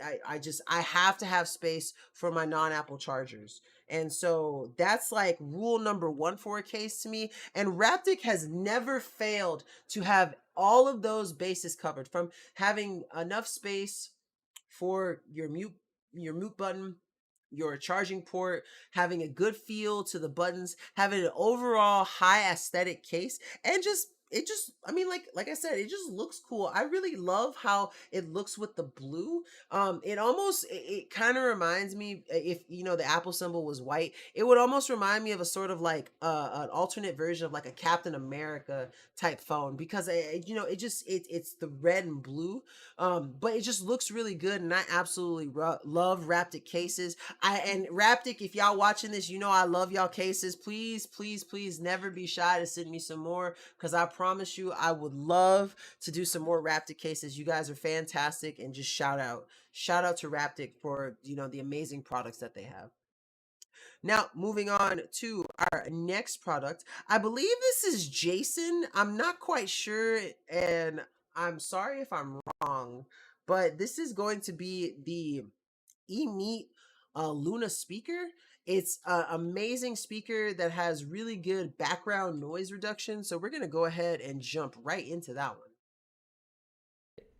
I have to have space for my non-Apple chargers. And so that's like rule number one for a case to me. And Raptic has never failed to have all of those bases covered, from having enough space for your mute button, your charging port, having a good feel to the buttons, having an overall high aesthetic case, and I mean, like I said, it just looks cool. I really love how it looks with the blue. It kind of reminds me, if the Apple symbol was white, it would almost remind me of a sort of like an alternate version of like a Captain America type phone, because it's the red and blue, but it just looks really good, and I absolutely love Raptic cases. And Raptic, if y'all watching this, I love y'all cases. Please, please, please never be shy to send me some more, because I promise you I would love to do some more Raptic cases. You guys are fantastic, and just shout out to Raptic for the amazing products that they have. Now, moving on to our next product. I believe this is Jason. I'm not quite sure, and I'm sorry if I'm wrong, but this is going to be the eMeet Luna speaker. It's an amazing speaker that has really good background noise reduction. So we're going to go ahead and jump right into that one.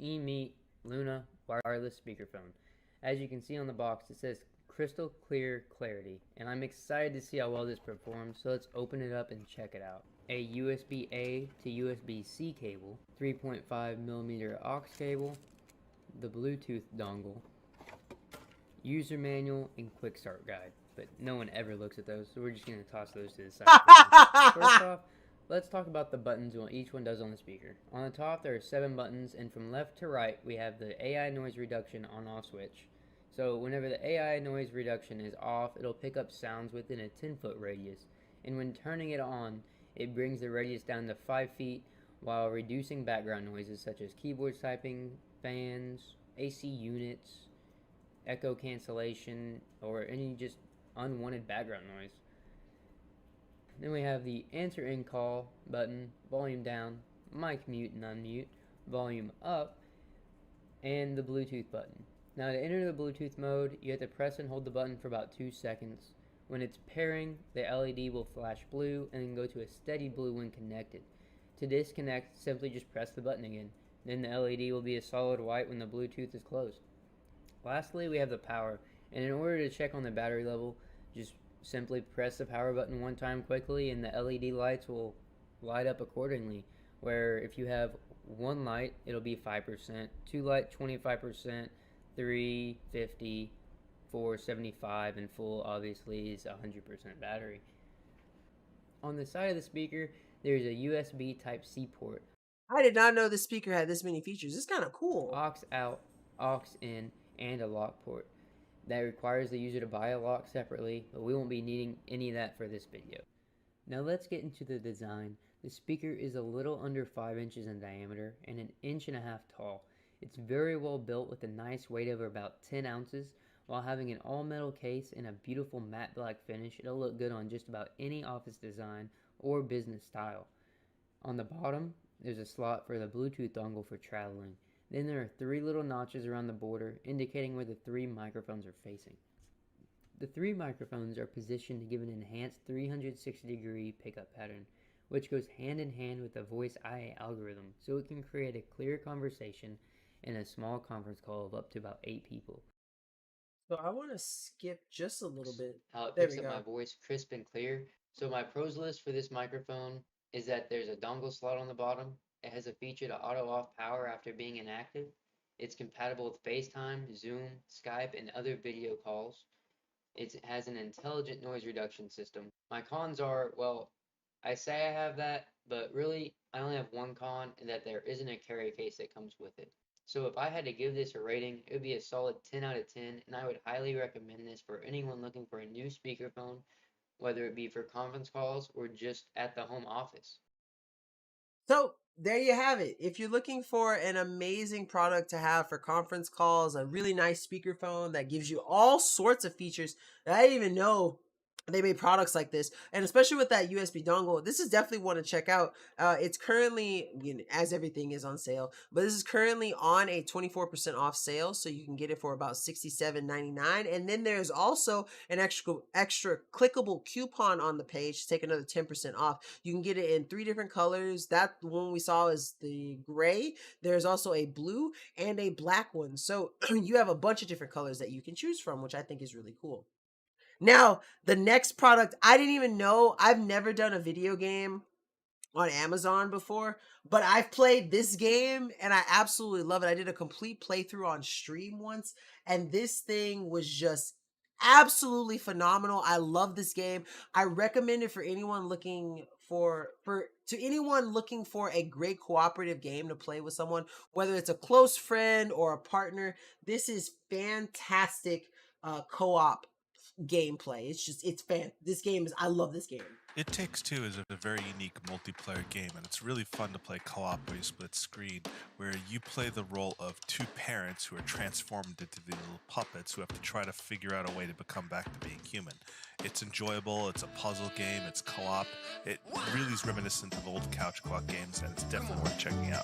eMeet Luna wireless speakerphone. As you can see on the box, it says crystal clear clarity, and I'm excited to see how well this performs, so let's open it up and check it out. A USB-A to USB-C cable, 3.5mm aux cable, the Bluetooth dongle, user manual, and quick start guide, but no one ever looks at those, so we're just going to toss those to the side. First off, let's talk about the buttons and what each one does on the speaker. On the top, there are 7 buttons, and from left to right, we have the AI noise reduction on-off switch. So whenever the AI noise reduction is off, it'll pick up sounds within a 10-foot radius, and when turning it on, it brings the radius down to 5 feet while reducing background noises such as keyboard typing, fans, AC units, echo cancellation, or any just unwanted background noise. Then we have the answer in call button, volume down, mic mute and unmute, volume up, and the Bluetooth button. Now to enter the Bluetooth mode, you have to press and hold the button for about 2 seconds. When it's pairing, the LED will flash blue and then go to a steady blue when connected. To disconnect, simply just press the button again. Then the LED will be a solid white when the Bluetooth is closed. Lastly, we have the power, and in order to check on the battery level, just simply press the power button one time quickly and the LED lights will light up accordingly. Where if you have one light, it'll be 5%, two light 25%, three 50, four 75, and full obviously is 100% battery. On the side of the speaker, there's a USB Type-C port. I did not know this speaker had this many features. It's kind of cool. Aux out, aux in, and a lock port. That requires the user to buy a lock separately, but we won't be needing any of that for this video. Now let's get into the design. The speaker is a little under 5 inches in diameter and an inch and a half tall. It's very well built with a nice weight of about 10 ounces. While having an all metal case and a beautiful matte black finish, it'll look good on just about any office design or business style. On the bottom, there's a slot for the Bluetooth dongle for traveling. Then there are 3 little notches around the border indicating where the 3 microphones are facing. The 3 microphones are positioned to give an enhanced 360-degree pickup pattern, which goes hand in hand with the voice IA algorithm, so it can create a clear conversation in a small conference call of up to about 8 people. So I want to skip just a little bit. How it There picks we up go. my voice crisp and clear. So my pros list for this microphone is that there's a dongle slot on the bottom. It has a feature to auto off power after being inactive. It's compatible with FaceTime, Zoom, Skype, and other video calls. It has an intelligent noise reduction system. My cons are, well, I say I have that, but really I only have one con, and that there isn't a carry case that comes with it. So if I had to give this a rating, it would be a solid 10 out of 10, and I would highly recommend this for anyone looking for a new speakerphone, whether it be for conference calls or just at the home office. So there you have it. If you're looking for an amazing product to have for conference calls, a really nice speakerphone that gives you all sorts of features that I didn't even know they made products like this, and especially with that USB dongle, this is definitely one to check out. It's currently, as everything is on sale, but this is currently on a 24% off sale, so you can get it for about $67.99. And then there's also an extra clickable coupon on the page to take another 10% off. You can get it in 3 different colors. That one we saw is the gray. There's also a blue and a black one, so you have a bunch of different colors that you can choose from, which I think is really cool. Now, the next product, I didn't even know. I've never done a video game on Amazon before, but I've played this game and I absolutely love it. I did a complete playthrough on stream once, and this thing was just absolutely phenomenal. I love this game. I recommend it for anyone looking for a great cooperative game to play with someone, whether it's a close friend or a partner. This is fantastic co-op gameplay. This game is, I love this game. It Takes Two is a very unique multiplayer game, and it's really fun to play co-op where you split screen, where you play the role of 2 parents who are transformed into these little puppets who have to try to figure out a way to become back to being human. It's enjoyable, it's a puzzle game, it's co-op. It really is reminiscent of old couch co-op games, and it's definitely worth checking out.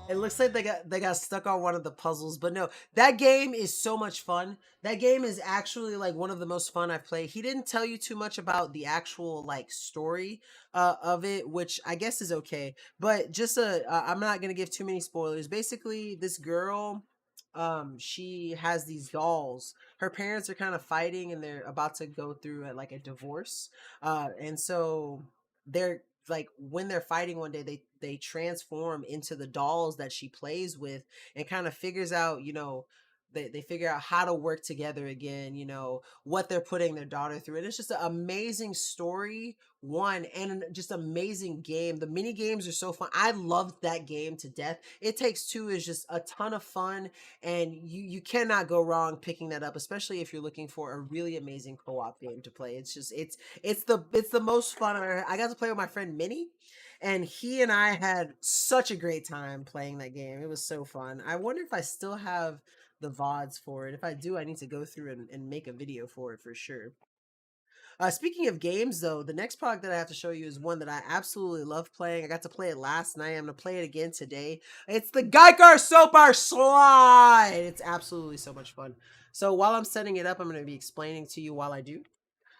It looks like they got stuck on one of the puzzles, but no, that game is so much fun. That game is actually like one of the most fun I've played. He didn't tell you too much about the actual like story of it, which I guess is okay. But just I'm not gonna give too many spoilers. Basically, this girl, she has these dolls. Her parents are kind of fighting, and they're about to go through like a divorce. And so they're like, when they're fighting one day, they transform into the dolls that she plays with, and kind of figures out, they figure out how to work together again, you know, what they're putting their daughter through. And it's just an amazing story, one, and just amazing game. The mini games are so fun. I loved that game to death. It Takes Two is just a ton of fun, and you cannot go wrong picking that up, especially if you're looking for a really amazing co-op game to play. It's just it's the most fun I got to play with my friend Minnie, and he and I had such a great time playing that game. It was so fun. I wonder if I still have the VODs for it. If I do, I need to go through and make a video for it for sure. Speaking of games, though, the next product that I have to show you is one that I absolutely love playing. I got to play it last night. I'm going to play it again today. It's the Geiger Super Slide. It's absolutely so much fun. So while I'm setting it up, I'm going to be explaining to you while I do.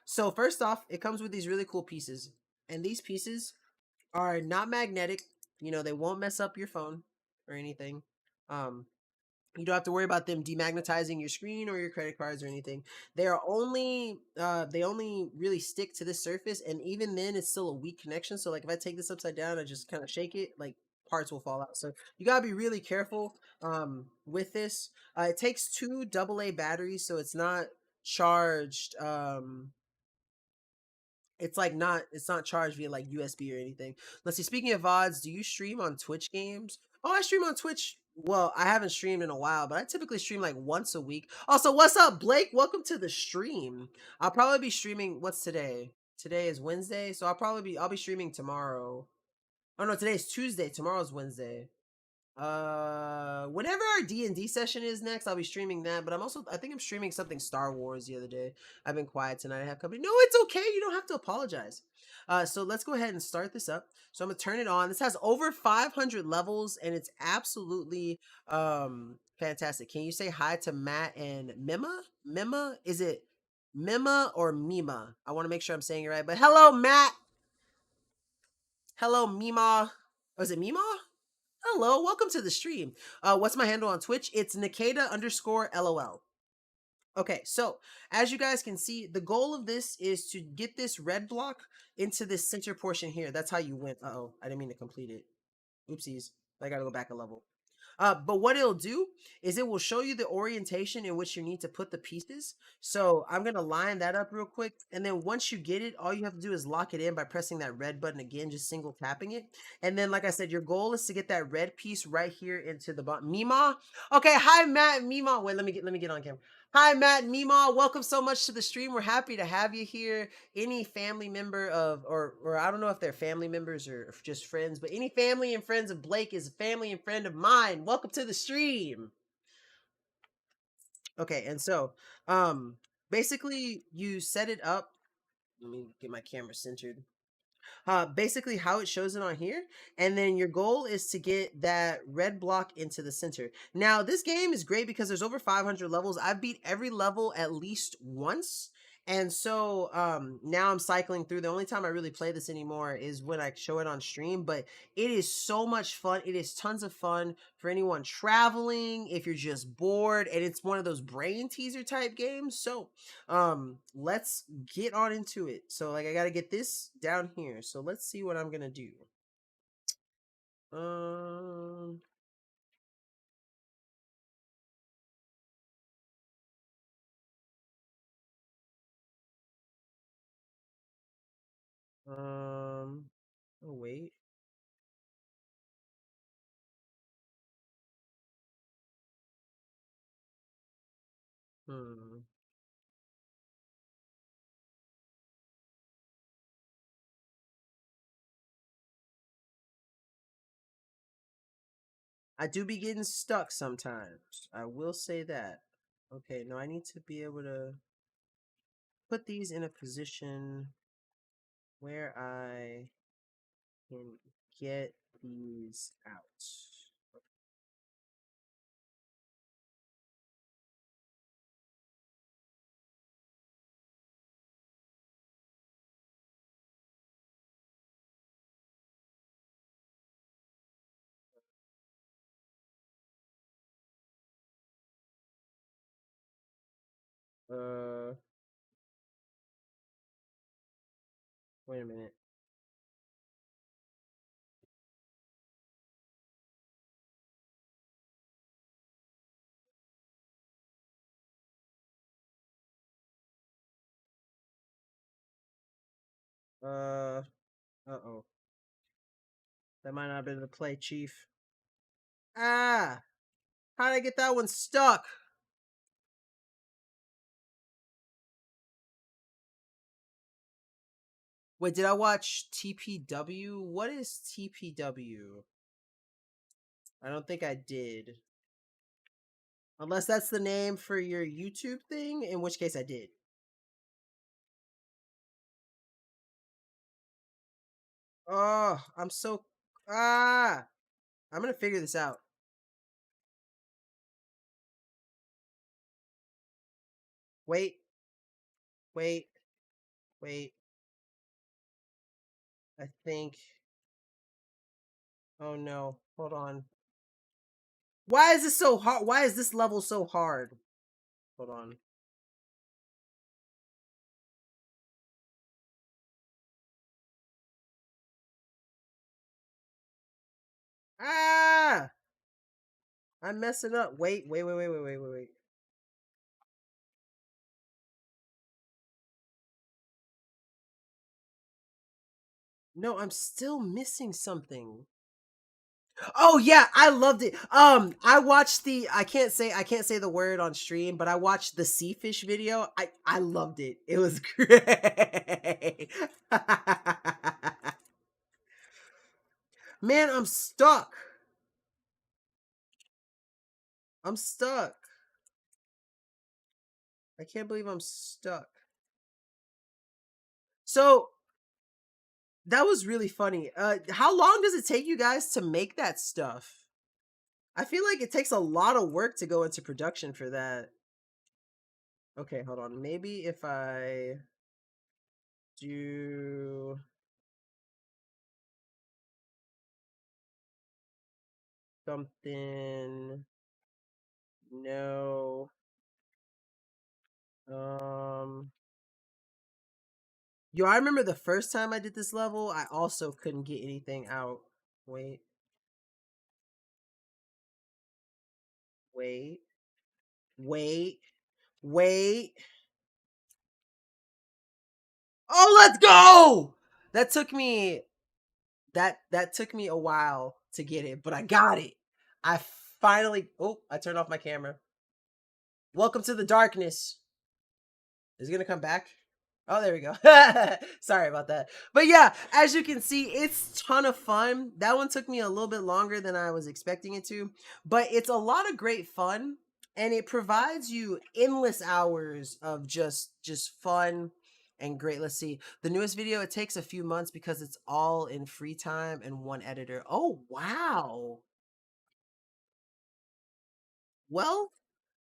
So first off, it comes with these really cool pieces. And these pieces are not magnetic. You know, they won't mess up your phone or anything. You don't have to worry about them demagnetizing your screen or your credit cards or anything. They only really stick to this surface, and even then it's still a weak connection. So like if I take this upside down, I just kind of shake it, like parts will fall out. So you gotta be really careful with this. It takes two AA batteries, so it's not charged it's not charged via like USB or anything. Let's see. Speaking of VODs, do you stream on Twitch games? Oh, I stream on Twitch. Well, I haven't streamed in a while, but I typically stream like once a week. Also, what's up, Blake? Welcome to the stream. I'll probably be streaming. What's today? Today is Wednesday, so I'll be streaming tomorrow. Oh no, today's Tuesday. Tomorrow's Wednesday. Whenever our D&D session is next, I'll be streaming that, but I think I'm streaming something Star Wars the other day. I've been quiet tonight. I have company. No, it's okay. You don't have to apologize. So let's go ahead and start this up. So I'm gonna turn it on. This has over 500 levels, and it's absolutely fantastic. Can you say hi to Matt and Mima? Mima? Is it Mima or Mima? I want to make sure I'm saying it right. But hello, Matt. Hello, Mima. Oh, is it Mima? Hello, welcome to the stream. What's my handle on Twitch? It's Nkda_LOL. Okay, so as you guys can see, the goal of this is to get this red block into this center portion here. That's how you win. Uh-oh, I didn't mean to complete it. Oopsies. I gotta go back a level. But what it'll do is it will show you the orientation in which you need to put the pieces. So I'm going to line that up real quick. And then once you get it, all you have to do is lock it in by pressing that red button again, just single tapping it. And then, like I said, your goal is to get that red piece right here into the bottom. Mima? Okay, hi, Matt and Mima. Wait, let me get on camera. Hi, Matt and Mima. Welcome so much to the stream. We're happy to have you here. Any family member of, or I don't know if they're family members or just friends, but any family and friends of Blake is a family and friend of mine. Welcome to the stream. Okay, and so, basically you set it up. Let me get my camera centered. Basically how it shows it on here, and then your goal is to get that red block into the center. Now this game is great because there's over 500 levels. I've beat every level at least once, and so now I'm cycling through. The only time I really play this anymore is when I show it on stream, but it is so much fun. It is tons of fun for anyone traveling, if you're just bored, and it's one of those brain teaser type games. So let's get on into it. So like I got to get this down here. So let's see what I'm going to do. Um oh wait. Hmm. I do be getting stuck sometimes. I will say that. Okay, no, I need to be able to put these in a position where I can get these out. Uh, wait a minute. Uh-oh. That might not have been the play, Chief. Ah! How'd I get that one stuck? Wait, did I watch TPW? What is TPW? I don't think I did. Unless that's the name for your YouTube thing, in which case I did. Oh, I'm so... Ah! I'm gonna figure this out. Wait. Wait. Wait. I think... Oh no. Hold on. Why is this so hard? Why is this level so hard? Hold on. Ah! I'm messing up. Wait. No, I'm still missing something. Oh yeah, I loved it. I watched the I can't say the word on stream, but I watched the sea fish video. I loved it. It was great. Man, I'm stuck. I'm stuck. I can't believe I'm stuck. So that was really funny. How long does it take you guys to make that stuff? I feel like it takes a lot of work to go into production for that. Okay, hold on. Maybe if I do something, no, yo, I remember the first time I did this level, I also couldn't get anything out. Wait, wait, wait, wait. Oh, let's go! That took me that took me a while to get it, but I got it. I finally. Oh, I turned off my camera. Welcome to the darkness. Is it gonna come back? Oh, there we go. Sorry about that. But yeah, as you can see, it's a ton of fun. That one took me a little bit longer than I was expecting it to, but it's a lot of great fun, and it provides you endless hours of just fun and great. Let's see. The newest video, it takes a few months because it's all in free time and one editor. Oh, wow. Well,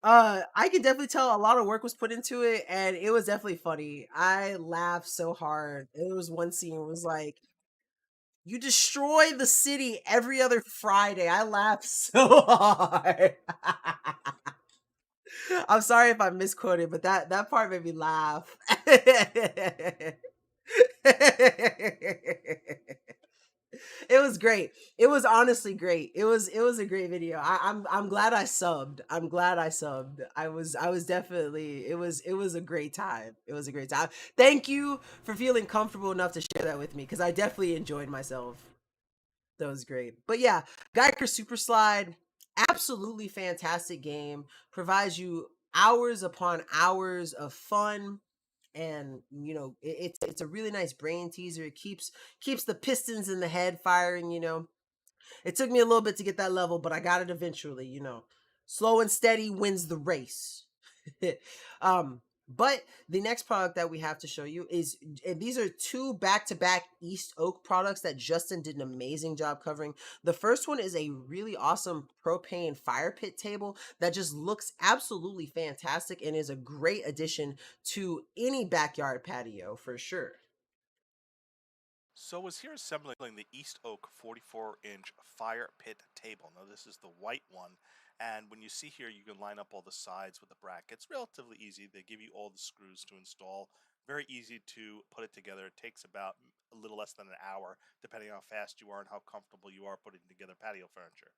I can definitely tell a lot of work was put into it, and it was definitely funny. I laughed so hard. There was one scene where it was like, "You destroy the city every other Friday." I laughed so hard. I'm sorry if I misquoted, but that part made me laugh. It was great. It was honestly great. It was a great video. I'm glad I subbed. I'm glad I subbed. I was definitely it was a great time. It was a great time. Thank you for feeling comfortable enough to share that with me because I definitely enjoyed myself. That was great. But yeah, Geiger Super Slide, absolutely fantastic game. Provides you hours upon hours of fun, and it's a really nice brain teaser. It keeps the pistons in the head firing. It took me a little bit to get that level, but I got it eventually. Slow and steady wins the race. But the next product that we have to show you is, and these are two back-to-back East Oak products that Justin did an amazing job covering. The first one is a really awesome propane fire pit table that just looks absolutely fantastic and is a great addition to any backyard patio for sure. So was here assembling the East Oak 44-inch fire pit table. Now this is the white one, and when you see here, you can line up all the sides with the brackets. Relatively easy. They give you all the screws to install. Very easy to put it together. It takes about a little less than an hour, depending on how fast you are and how comfortable you are putting together patio furniture.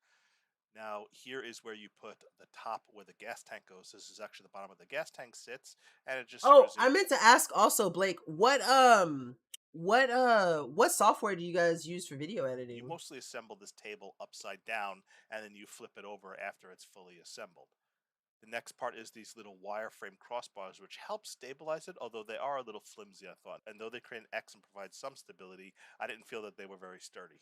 Now, here is where you put the top where the gas tank goes. This is actually the bottom where the gas tank sits, and it just Oh, screws I in. meant to ask also, Blake, what what software do you guys use for video You editing? mostly assemble this table upside down, and then you flip it over after it's fully assembled. The next part is these little wireframe crossbars, which help stabilize it, although they are a little flimsy, I thought. And though they create an X and provide some stability, I didn't feel that they were very sturdy.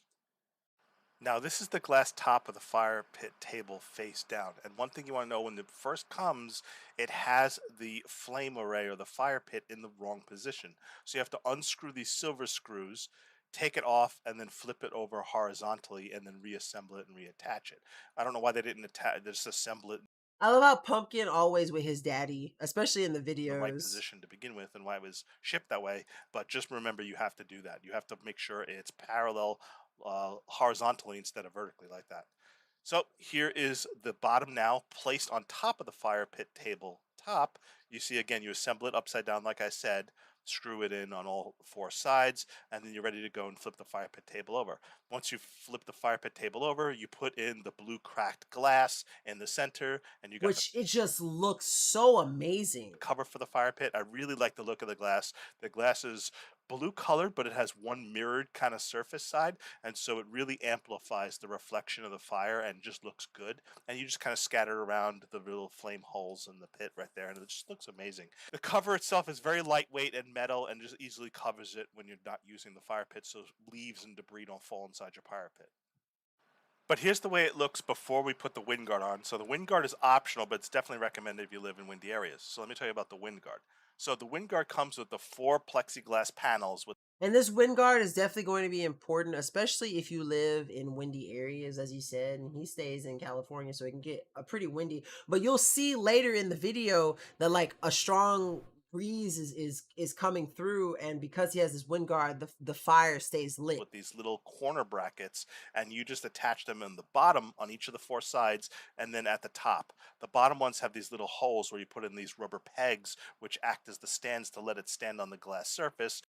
Now, this is the glass top of the fire pit table face down. And one thing you want to know, when it first comes, it has the flame array or the fire pit in the wrong position. So you have to unscrew these silver screws, take it off, and then flip it over horizontally and then reassemble it and reattach it. I don't know why they didn't attach, just assemble it I love how Pumpkin always with his daddy, especially in the the right videos. position to begin with and why it was shipped that way. But just remember, you have to do that. You have to make sure it's parallel horizontally instead of vertically like that. So here is the bottom now placed on top of the fire pit table top. You see again, you assemble it upside down like I said, screw it in on all four sides, and then you're ready to go and flip the fire pit table over. Once you flip the fire pit table over, you put in the blue cracked glass in the center, and you got the Which it just looks so amazing. cover for the fire pit. I really like the look of the glass. The glass is blue colored, but it has one mirrored kind of surface side, and so it really amplifies the reflection of the fire and just looks good. And you just kind of scatter around the little flame holes in the pit right there, and it just looks amazing. The cover itself is very lightweight and metal and just easily covers it when you're not using the fire pit, so leaves and debris don't fall inside your fire pit. But here's the way it looks before we put the wind guard on. So the wind guard is optional, but it's definitely recommended if you live in windy areas. So let me tell you about the wind guard. So the wind guard comes with the 4 plexiglass panels with And this wind guard is definitely going to be important, especially if you live in windy areas, as you said. And he stays in California, so it can get a pretty windy. But you'll see later in the video that like a strong breeze is coming through, and because he has this wind guard, the fire stays lit. these little corner brackets, and you just attach them in the bottom on each of the 4 sides and then at the top. The bottom ones have these little holes where you put in these rubber pegs which act as the stands to let it stand on the glass surface.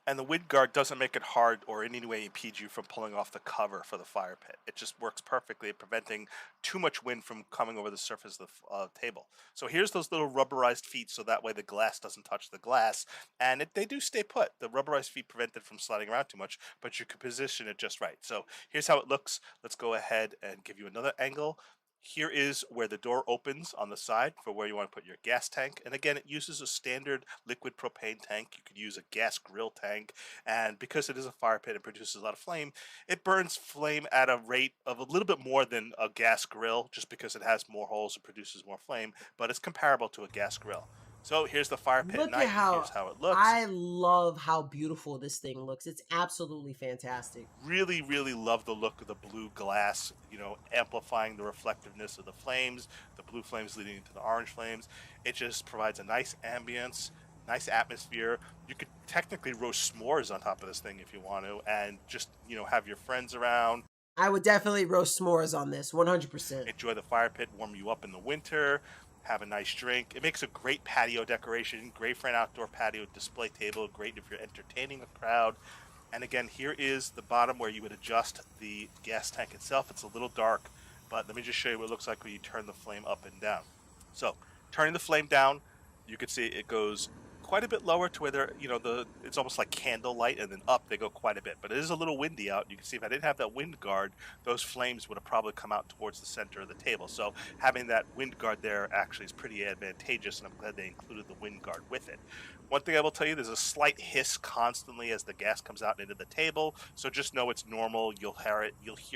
And the wind guard doesn't make it hard or in any way impede you from pulling off the cover for the fire pit. It just works perfectly at preventing too much wind from coming over the surface of the table. So here's those little rubberized feet, so that way the glass doesn't touch the glass, and they do stay put. The rubberized feet prevent it from sliding around too much, but you can position it just right. So here's how it looks. Let's go ahead and give you another angle. Here is where the door opens on the side for where you want to put your gas tank. And again, it uses a standard liquid propane tank. You could use a gas grill tank. And because it is a fire pit and produces a lot of flame, it burns flame at a rate of a little bit more than a gas grill, just because it has more holes and produces more flame, but it's comparable to a gas grill. So here's the fire pit at Look at night. Here's how how it looks. I love how beautiful this thing looks. It's absolutely fantastic. Really, really love the look of the blue glass, amplifying the reflectiveness of the flames, the blue flames leading into the orange flames. It just provides a nice ambience, nice atmosphere. You could technically roast s'mores on top of this thing if you want to, and just, have your friends around, I would definitely roast s'mores on this, 100%. enjoy the fire pit, warm you up in the winter, have a nice drink. It makes a great patio decoration, great for an outdoor patio display table, great if you're entertaining a crowd. And again, here is the bottom where you would adjust the gas tank itself. It's a little dark, but let me just show you what it looks like when you turn the flame up and down. So, turning the flame down, you can see it goes quite a bit lower to where it's almost like candle light, and then up they go quite a bit. But it is a little windy out. You can see if I didn't have that wind guard, those flames would have probably come out towards the center of the table. So having that wind guard there actually is pretty advantageous, and I'm glad they included the wind guard with it. One thing I will tell you, there's a slight hiss constantly as the gas comes out into the table, so just know it's normal. You'll hear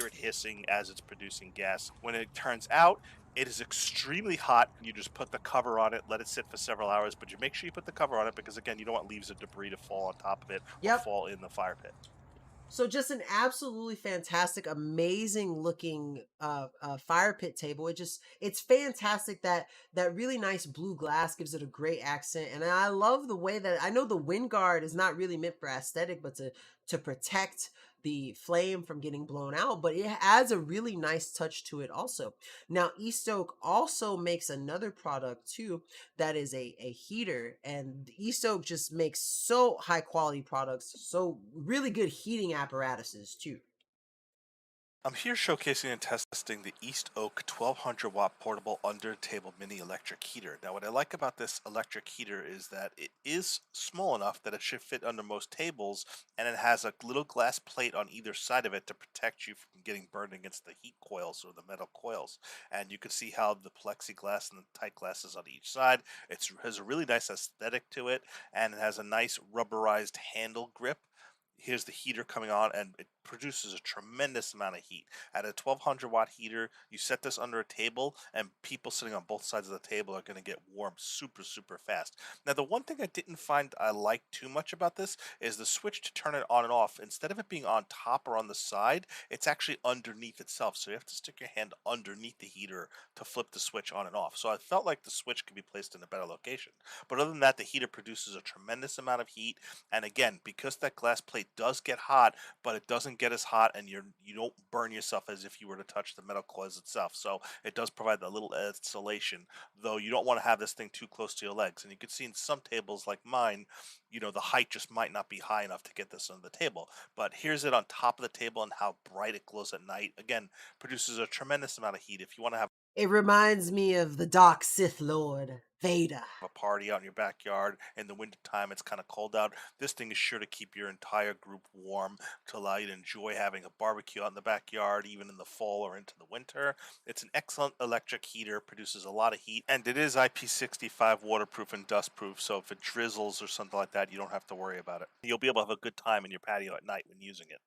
it hissing as it's producing gas. When it turns out, it is extremely hot. You just put the cover on it, let it sit for several hours, but you make sure you put the cover on it because, again, you don't want leaves or debris to fall on top of it or Yep. fall in the fire pit. So just an absolutely fantastic, amazing looking fire pit table. It's fantastic that really nice blue glass gives it a great accent, and I love the way that I know the wind guard is not really meant for aesthetic, but to protect the flame from getting blown out, but it adds a really nice touch to it also. Now, East Oak also makes another product too that is a heater, and East Oak just makes so high quality products, so really good heating apparatuses too. I'm here showcasing and testing the East Oak 1200 watt portable under table mini electric heater. Now what I like about this electric heater is that it is small enough that it should fit under most tables, and it has a little glass plate on either side of it to protect you from getting burned against the heat coils or the metal coils. And you can see how the plexiglass and the tight glass is on each side. It has a really nice aesthetic to it, and it has a nice rubberized handle grip. Here's the heater coming on, and it produces a tremendous amount of heat. At a 1200 watt heater, you set this under a table, and people sitting on both sides of the table are going to get warm super fast. Now, the one thing I didn't find I liked too much about this is the switch to turn it on and off. Instead of it being on top or on the side, it's actually underneath itself. So you have to stick your hand underneath the heater to flip the switch on and off. So I felt like the switch could be placed in a better location. But other than that, the heater produces a tremendous amount of heat. And again, because that glass plate does get hot, but it doesn't get as hot, and you don't burn yourself as if you were to touch the metal coils itself. So it does provide a little insulation, though you don't want to have this thing too close to your legs. And you can see in some tables like mine, the height just might not be high enough to get this on the table. But here's it on top of the table, and how bright it glows at night. Again, produces a tremendous amount of heat. If you want to have It reminds me of the Dark Sith Lord, Vader. a party out in your backyard in the wintertime, it's kind of cold out, this thing is sure to keep your entire group warm, to allow you to enjoy having a barbecue out in the backyard even in the fall or into the winter. It's an excellent electric heater, produces a lot of heat, and it is IP65 waterproof and dustproof, so if it drizzles or something like that, you don't have to worry about it. You'll be able to have a good time in your patio at night when using it.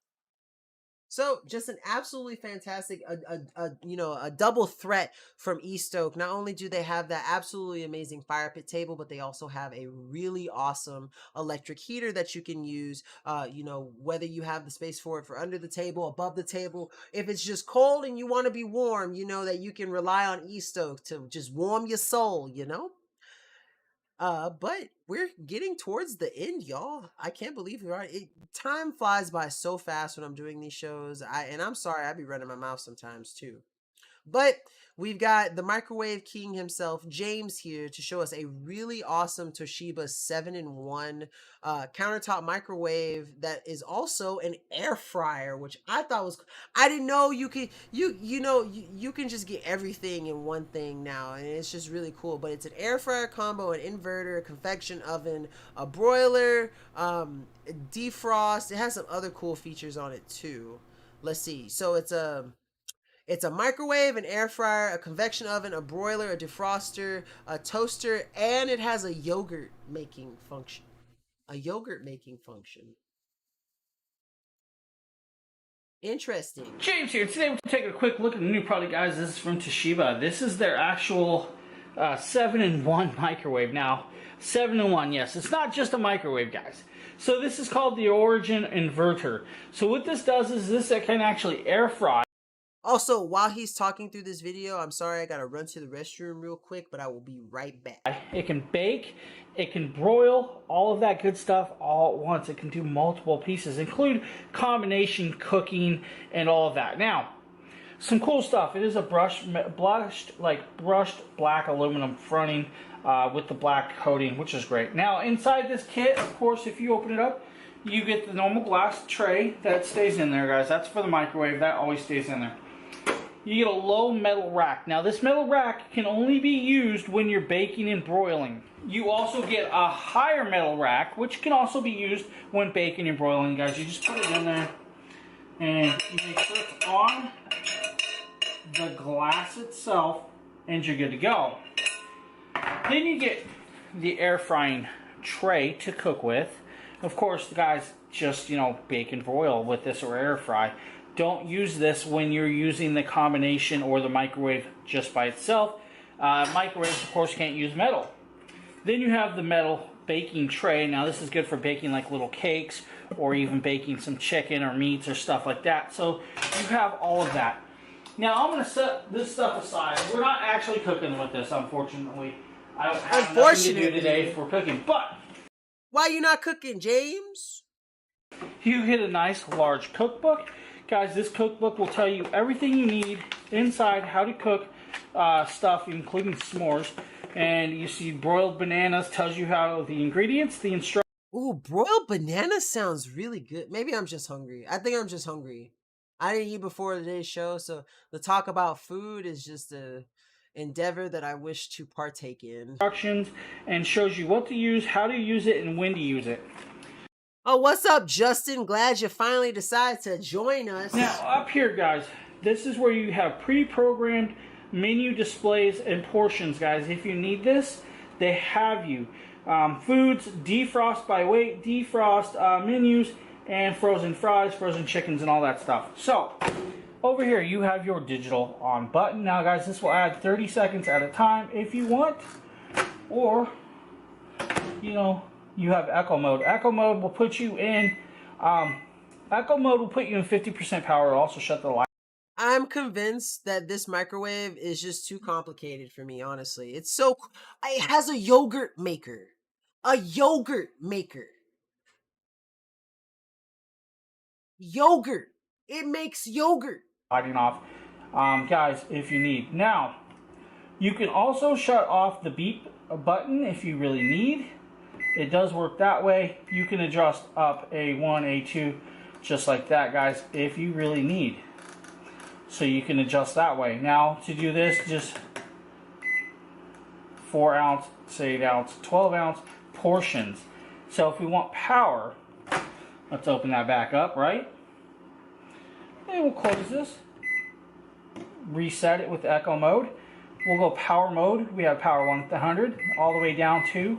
So just an absolutely fantastic, a double threat from East Oak. Not only do they have that absolutely amazing fire pit table, but they also have a really awesome electric heater that you can use. Whether you have the space for it for under the table, above the table, if it's just cold and you want to be warm, that you can rely on East Oak to just warm your soul. But we're getting towards the end, y'all. I can't believe time flies by so fast when I'm doing these shows. I'm sorry, I be running my mouth sometimes too. But we've got the microwave king himself, James, here to show us a really awesome Toshiba 7-in-1 countertop microwave that is also an air fryer, which I thought was, I didn't know you can you can just get everything in one thing now, and it's just really cool. But it's an air fryer combo, an inverter, a convection oven, a broiler, defrost. It has some other cool features on it too. Let's see. So it's a microwave, an air fryer, a convection oven, a broiler, a defroster, a toaster, and it has a yogurt making function. Interesting. James here. Today we're taking a quick look at the new product, guys. This is from Toshiba. This is their actual 7-in-1 microwave. Now, 7-in-1, yes, it's not just a microwave, guys. So this is called the Origin Inverter. So what this does is this can actually air fry. Also, while he's talking through this video, I'm sorry, I gotta run to the restroom real quick, but I will be right back. It can bake, it can broil, all of that good stuff all at once. It can do multiple pieces, include combination cooking and all of that. Now, some cool stuff. It is a brushed black aluminum fronting with the black coating, which is great. Now, inside this kit, of course, if you open it up, you get the normal glass tray that stays in there, guys. That's for the microwave. That always stays in there. You get a low metal rack. Now, this metal rack can only be used when you're baking and broiling. You also get a higher metal rack, which can also be used when baking and broiling, guys. You just put it in there, and you make sure it's on the glass itself, and you're good to go. Then you get the air frying tray to cook with. Of course, guys, just, bake and broil with this or air fry. Don't use this when you're using the combination or the microwave just by itself. Microwaves, of course, can't use metal. Then you have the metal baking tray. Now, this is good for baking like little cakes or even baking some chicken or meats or stuff like that. So you have all of that. Now, I'm going to set this stuff aside. We're not actually cooking with this, unfortunately. I don't have nothing to do today for cooking. But why you not cooking, James? You get a nice large cookbook. Guys, this cookbook will tell you everything you need inside, how to cook stuff, including s'mores. And you see broiled bananas, tells you how the ingredients, the instructions. Ooh, broiled banana sounds really good. Maybe I'm just hungry. I think I'm just hungry. I didn't eat before today's show, so the talk about food is just a endeavor that I wish to partake in. Instructions and shows you what to use, how to use it, and when to use it. Oh, what's up, Justin? Glad you finally decided to join us. Now, up here, guys, this is where you have pre-programmed menu displays and portions, guys. If you need this, they have you. Foods, defrost by weight, defrost menus, and frozen fries, frozen chickens, and all that stuff. So, over here, you have your digital on button. Now, guys, this will add 30 seconds at a time if you want, or, you know, you have echo mode. Echo mode will put you in, 50% power. It'll also shut the light. I'm convinced that this microwave is just too complicated for me, honestly. It has a yogurt maker. A yogurt maker. Yogurt. It makes yogurt. Lighting off, guys, if you need. Now, you can also shut off the beep button if you really need. It does work that way. You can adjust up A1, A2, just like that, guys, if you really need. So you can adjust that way. Now, to do this, just 4 ounce, 8 ounce, 12 ounce portions. So if we want power, let's open that back up, right? And we'll close this. Reset it with echo mode. We'll go power mode. We have power 100 all the way down to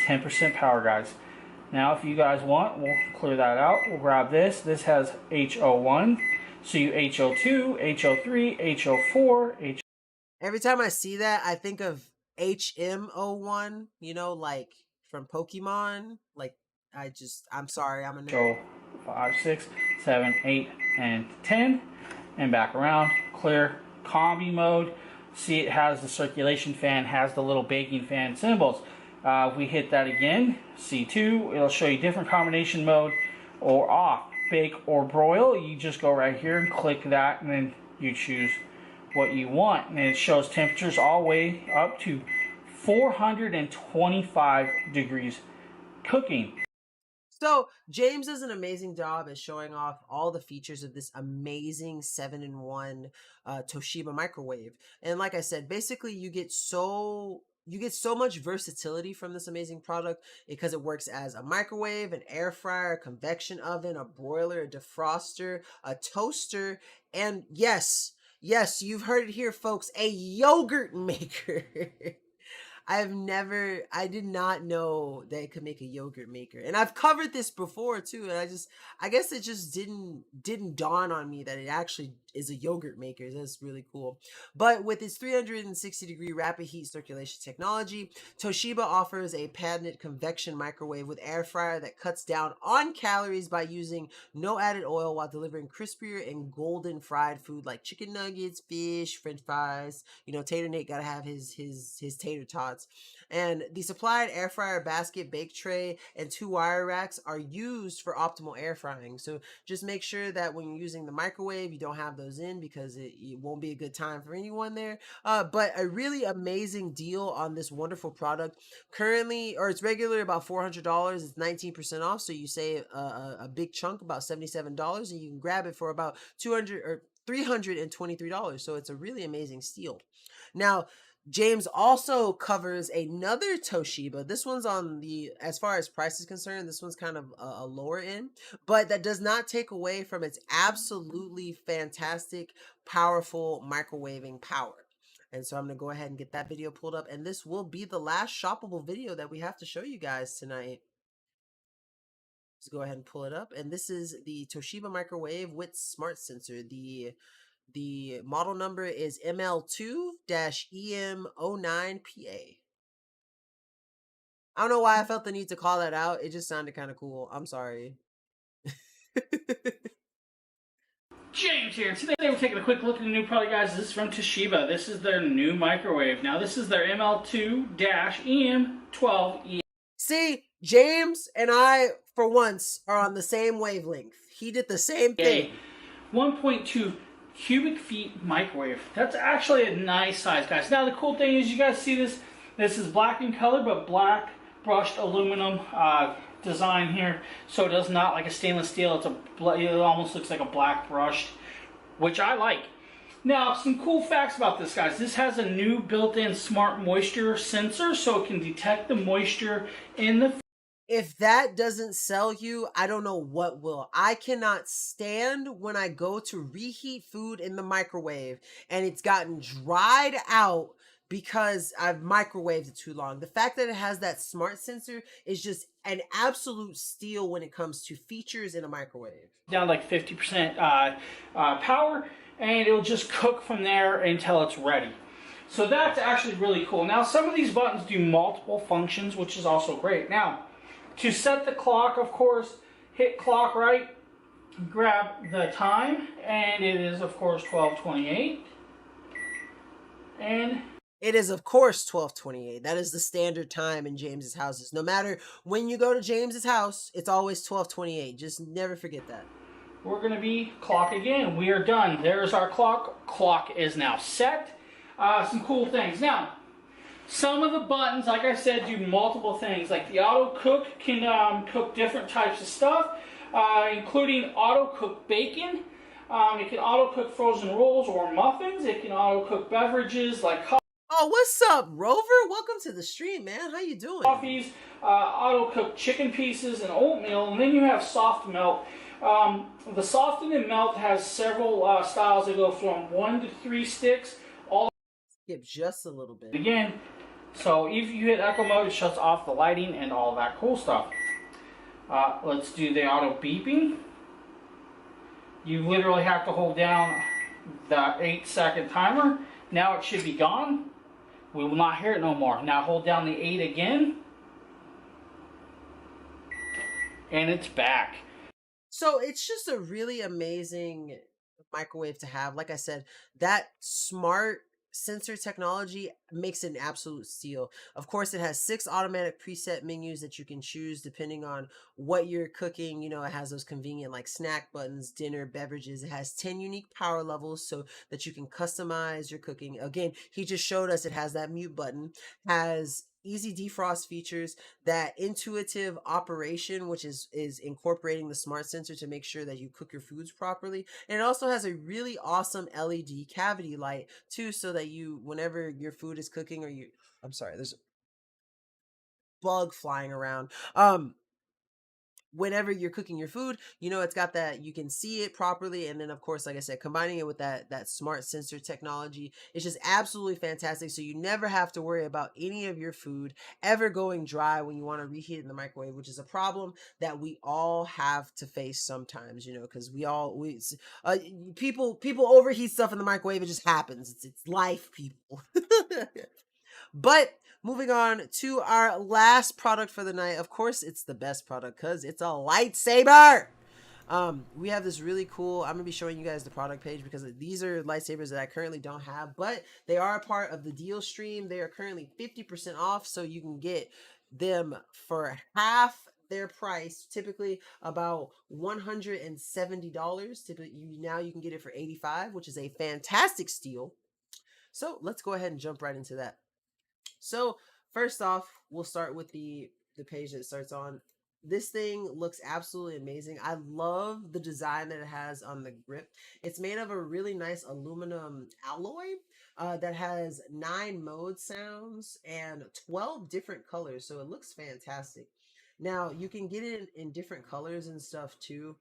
10% power, guys. Now, if you guys want, we'll clear that out. We'll grab this. This has HO1. So you HO2, HO3, HO4, Every time I see that, I think of HM01, you know, like from Pokemon. Like, I'm sorry, I'm a nerd. So 5, 6, 7, 8, and 10. And back around. Clear. Combi mode. See, it has the circulation fan, has the little baking fan symbols. If we hit that again, C2, it'll show you different combination mode or off. Bake or broil, you just go right here and click that, and then you choose what you want. And it shows temperatures all the way up to 425 degrees cooking. So, James does an amazing job at showing off all the features of this amazing 7-in-1 Toshiba microwave. And like I said, basically you get so much versatility from this amazing product because it works as a microwave, an air fryer, a convection oven, a broiler, a defroster, a toaster, and yes, you've heard it here, folks, a yogurt maker. I did not know that it could make a yogurt maker. And I've covered this before too, and I guess it just didn't dawn on me that it actually is a yogurt maker. That's really cool. But with its 360-degree rapid heat circulation technology, Toshiba offers a patented convection microwave with air fryer that cuts down on calories by using no added oil while delivering crispier and golden fried food like chicken nuggets, fish, french fries. You know, Tater Nate gotta have his tater tots. And the supplied air fryer basket, bake tray, and 2 wire racks are used for optimal air frying. So just make sure that when you're using the microwave, you don't have those in because it won't be a good time for anyone there. But a really amazing deal on this wonderful product. Currently, or it's regular about $400. It's 19% off. So you save a big chunk, about $77, and you can grab it for about $323. So it's a really amazing steal. Now, James also covers another Toshiba. This one's on the, as far as price is concerned, this one's kind of a lower end, but that does not take away from its absolutely fantastic, powerful microwaving power. And so I'm going to go ahead and get that video pulled up, and this will be the last shoppable video that we have to show you guys tonight. Let's go ahead and pull it up, and this is the Toshiba microwave with smart sensor. The model number is ML2-EM09PA. I don't know why I felt the need to call that out. It just sounded kind of cool. I'm sorry. James here. Today we're taking a quick look at the new product, guys. This is from Toshiba. This is their new microwave. Now this is their ML2-EM12E. See, James and I, for once, are on the same wavelength. He did the same thing. 1.2 cubic feet microwave. That's actually a nice size, guys. Now the cool thing is, you guys see this. This is black in color, but black brushed aluminum design here, so it does not like a stainless steel. It almost looks like a black brushed, which I like. Now, some cool facts about this, guys. This has a new built-in smart moisture sensor, so it can detect the moisture in the. If that doesn't sell you, I don't know what will. I cannot stand when I go to reheat food in the microwave and it's gotten dried out because I've microwaved it too long. The fact that it has that smart sensor is just an absolute steal when it comes to features in a microwave. Down like 50% power, and it'll just cook from there until it's ready. So that's actually really cool. Now, some of these buttons do multiple functions, which is also great. Now, to set the clock, of course, hit clock right, grab the time, and it is, of course, 12:28. And it is, of course, 12:28. That is the standard time in James's houses. No matter when you go to James's house, it's always 12:28. Just never forget that. We're going to be clock again. We are done. There's our clock. Clock is now set. Some cool things. Now, some of the buttons, like I said, do multiple things. Like the auto cook can cook different types of stuff, including auto cook bacon. It can auto cook frozen rolls or muffins. It can auto cook beverages like coffee. Oh, what's up, Rover? Welcome to the stream, man. How you doing? Coffees, auto cook chicken pieces and oatmeal, and then you have soft melt. The soften and melt has several styles that go from 1 to 3 sticks. Skip just a little bit. Again, so if you hit echo mode, it shuts off the lighting and all that cool stuff. Let's do the auto beeping. You literally have to hold down the 8-second timer. Now it should be gone. We will not hear it no more. Now hold down the 8 again. And it's back. So it's just a really amazing microwave to have. Like I said, that smart sensor technology makes it an absolute steal. Of course, it has 6 automatic preset menus that you can choose depending on what you're cooking. You know, it has those convenient like snack buttons, dinner, beverages. It has 10 unique power levels so that you can customize your cooking. Again, he just showed us it has that mute button, has easy defrost features, that intuitive operation, which is incorporating the smart sensor to make sure that you cook your foods properly. And it also has a really awesome LED cavity light too, so that you, whenever your food is cooking or I'm sorry, there's a bug flying around. Whenever you're cooking your food, you know, it's got that, you can see it properly. And then of course, like I said, combining it with that smart sensor technology, it's just absolutely fantastic. So you never have to worry about any of your food ever going dry when you want to reheat it in the microwave, which is a problem that we all have to face sometimes, you know, because people overheat stuff in the microwave. It just happens. It's life, people. But moving on to our last product for the night. Of course, it's the best product because it's a lightsaber. We have this really cool, I'm going to be showing you guys the product page because these are lightsabers that I currently don't have, but they are a part of the deal stream. They are currently 50% off, so you can get them for half their price, typically about $170. Typically, now you can get it for $85, which is a fantastic steal. So let's go ahead and jump right into that. So first off, we'll start with the page that it starts on. This thing looks absolutely amazing. I love the design that it has on the grip. It's made of a really nice aluminum alloy that has 9 mode sounds and 12 different colors. So it looks fantastic. Now you can get it in different colors and stuff too.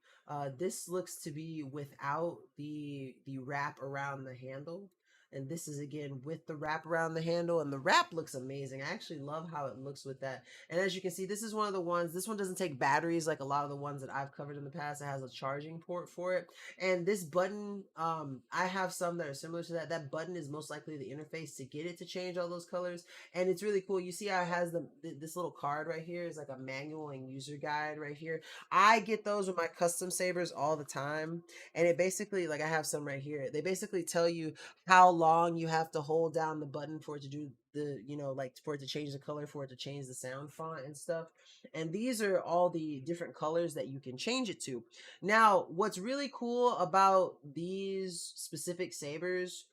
This looks to be without the wrap around the handle. And this is again with the wrap around the handle, and the wrap looks amazing. I actually love how it looks with that. And as you can see, this is one of the ones, this one doesn't take batteries like a lot of the ones that I've covered in the past. It has a charging port for it. And this button, I have some that are similar to that. That button is most likely the interface to get it to change all those colors. And it's really cool. You see how it has this little card right here is like a manual and user guide right here. I get those with my custom sabers all the time. And it basically, like I have some right here. They basically tell you how long you have to hold down the button for it to do the, you know, like for it to change the color, for it to change the sound font and stuff. And these are all the different colors that you can change it to. Now, what's really cool about these specific sabers,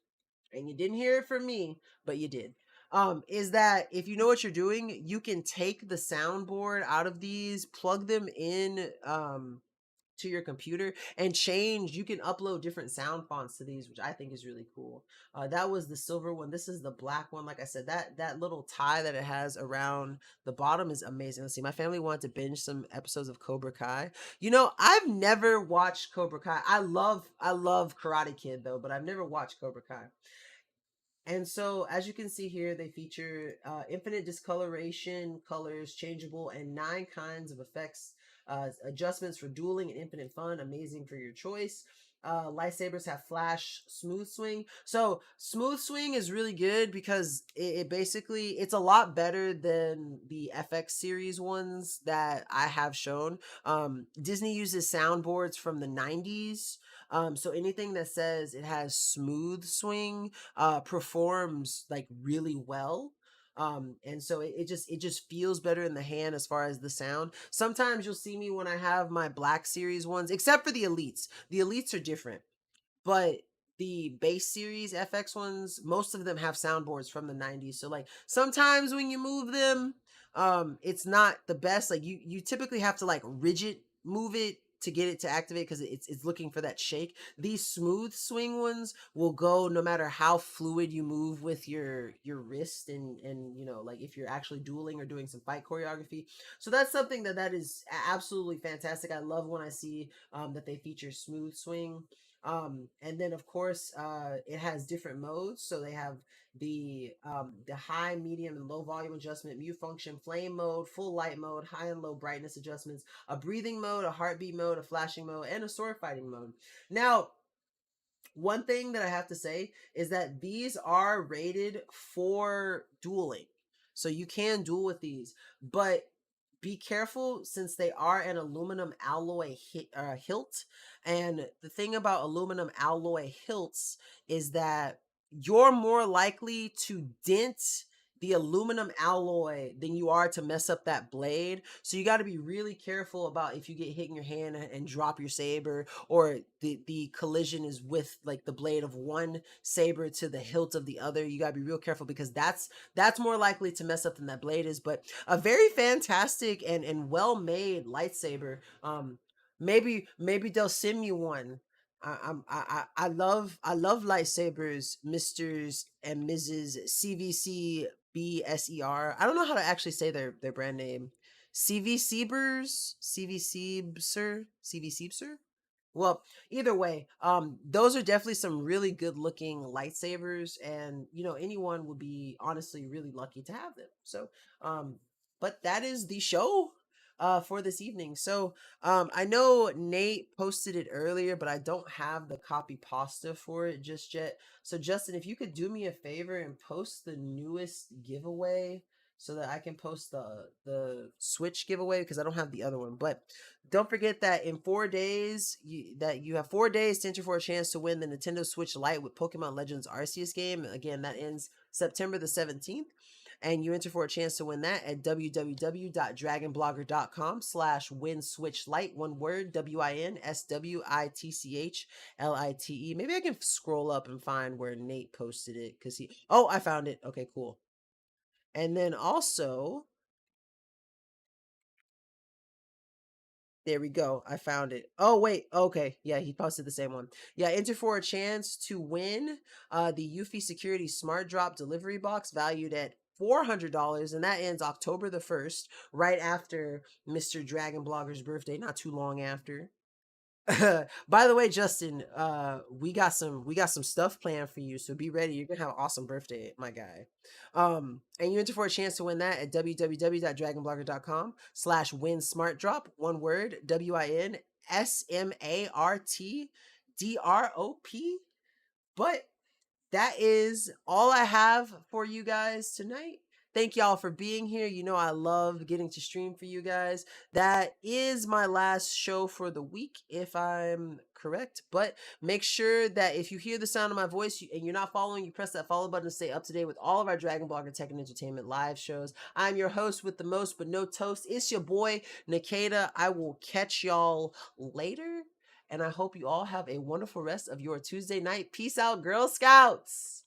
and you didn't hear it from me, but you did. is that if you know what you're doing, you can take the soundboard out of these, plug them in to your computer and change. You can upload different sound fonts to these, which I think is really cool. That was the silver one. This is the black one. Like I said, that little tie that it has around the bottom is amazing. Let's see, my family wanted to binge some episodes of Cobra Kai. You know, I've never watched Cobra Kai. I love Karate Kid though, but I've never watched Cobra Kai. And so, as you can see here, they feature infinite discoloration, colors changeable, and 9 kinds of effects, adjustments for dueling and infinite fun. Amazing for your choice. Lightsabers have flash, smooth swing. So smooth swing is really good because it basically, it's a lot better than the FX series ones that I have shown. Disney uses soundboards from the 90s. So anything that says it has smooth swing performs like really well. And so it just feels better in the hand as far as the sound. Sometimes you'll see me when I have my Black Series ones, except for the Elites. The Elites are different, but the base series FX ones, most of them have soundboards from the 90s. So like sometimes when you move them, it's not the best. Like you typically have to like rigid move it to get it to activate because it's looking for that shake. These smooth swing ones will go no matter how fluid you move with your wrist and you know, like if you're actually dueling or doing some fight choreography. So that's something that is absolutely fantastic. I love when I see that they feature smooth swing. And then of course it has different modes. So they have the high, medium, and low volume adjustment, mute function, flame mode, full light mode, high and low brightness adjustments, a breathing mode, a heartbeat mode, a flashing mode, and a sword fighting mode. Now, one thing that I have to say is that these are rated for dueling. So you can duel with these, but be careful since they are an aluminum alloy hilt. And the thing about aluminum alloy hilts is that you're more likely to dent the aluminum alloy than you are to mess up that blade. So you got to be really careful about if you get hit in your hand and drop your saber, or the collision is with like the blade of one saber to the hilt of the other. You got to be real careful because that's more likely to mess up than that blade is. But a very fantastic and well made lightsaber. Maybe they'll send me one. I love lightsabers, Misters and Mrs. CVC BSER. I don't know how to actually say their brand name. CVCbers, CVCbser. Well, either way, those are definitely some really good looking lightsabers, and you know anyone would be honestly really lucky to have them. So, but that is the show for this evening. So, I know Nate posted it earlier, but I don't have the copy pasta for it just yet. So, Justin, if you could do me a favor and post the newest giveaway so that I can post the Switch giveaway because I don't have the other one. But don't forget that in 4 days, you have 4 days to enter for a chance to win the Nintendo Switch Lite with Pokemon Legends Arceus game. Again, that ends September the 17th. And you enter for a chance to win that at www.dragonblogger.com/win switch lite. One word, WINSWITCHLITE. Maybe I can scroll up and find where Nate posted it because I found it. Okay, cool. And then also, there we go. I found it. Oh, wait. Okay. Yeah, he posted the same one. Yeah, enter for a chance to win the Eufy Security Smart Drop Delivery Box valued at $400, and that ends October the 1st, right after Mr. Dragon Blogger's birthday, not too long after. By the way, Justin, we got some stuff planned for you, so be ready. You're gonna have an awesome birthday, my guy. And you enter for a chance to win that at www.dragonblogger.com/win smart drop. One word, WINSMARTDROP. But that is all I have for you guys tonight. Thank y'all for being here. You know I love getting to stream for you guys. That is my last show for the week, if I'm correct. But make sure that if you hear the sound of my voice and you're not following, you press that follow button to stay up to date with all of our Dragon Blogger Tech and Entertainment live shows. I'm your host with the most but no toast. It's your boy, Nkda. I will catch y'all later. And I hope you all have a wonderful rest of your Tuesday night. Peace out, Girl Scouts.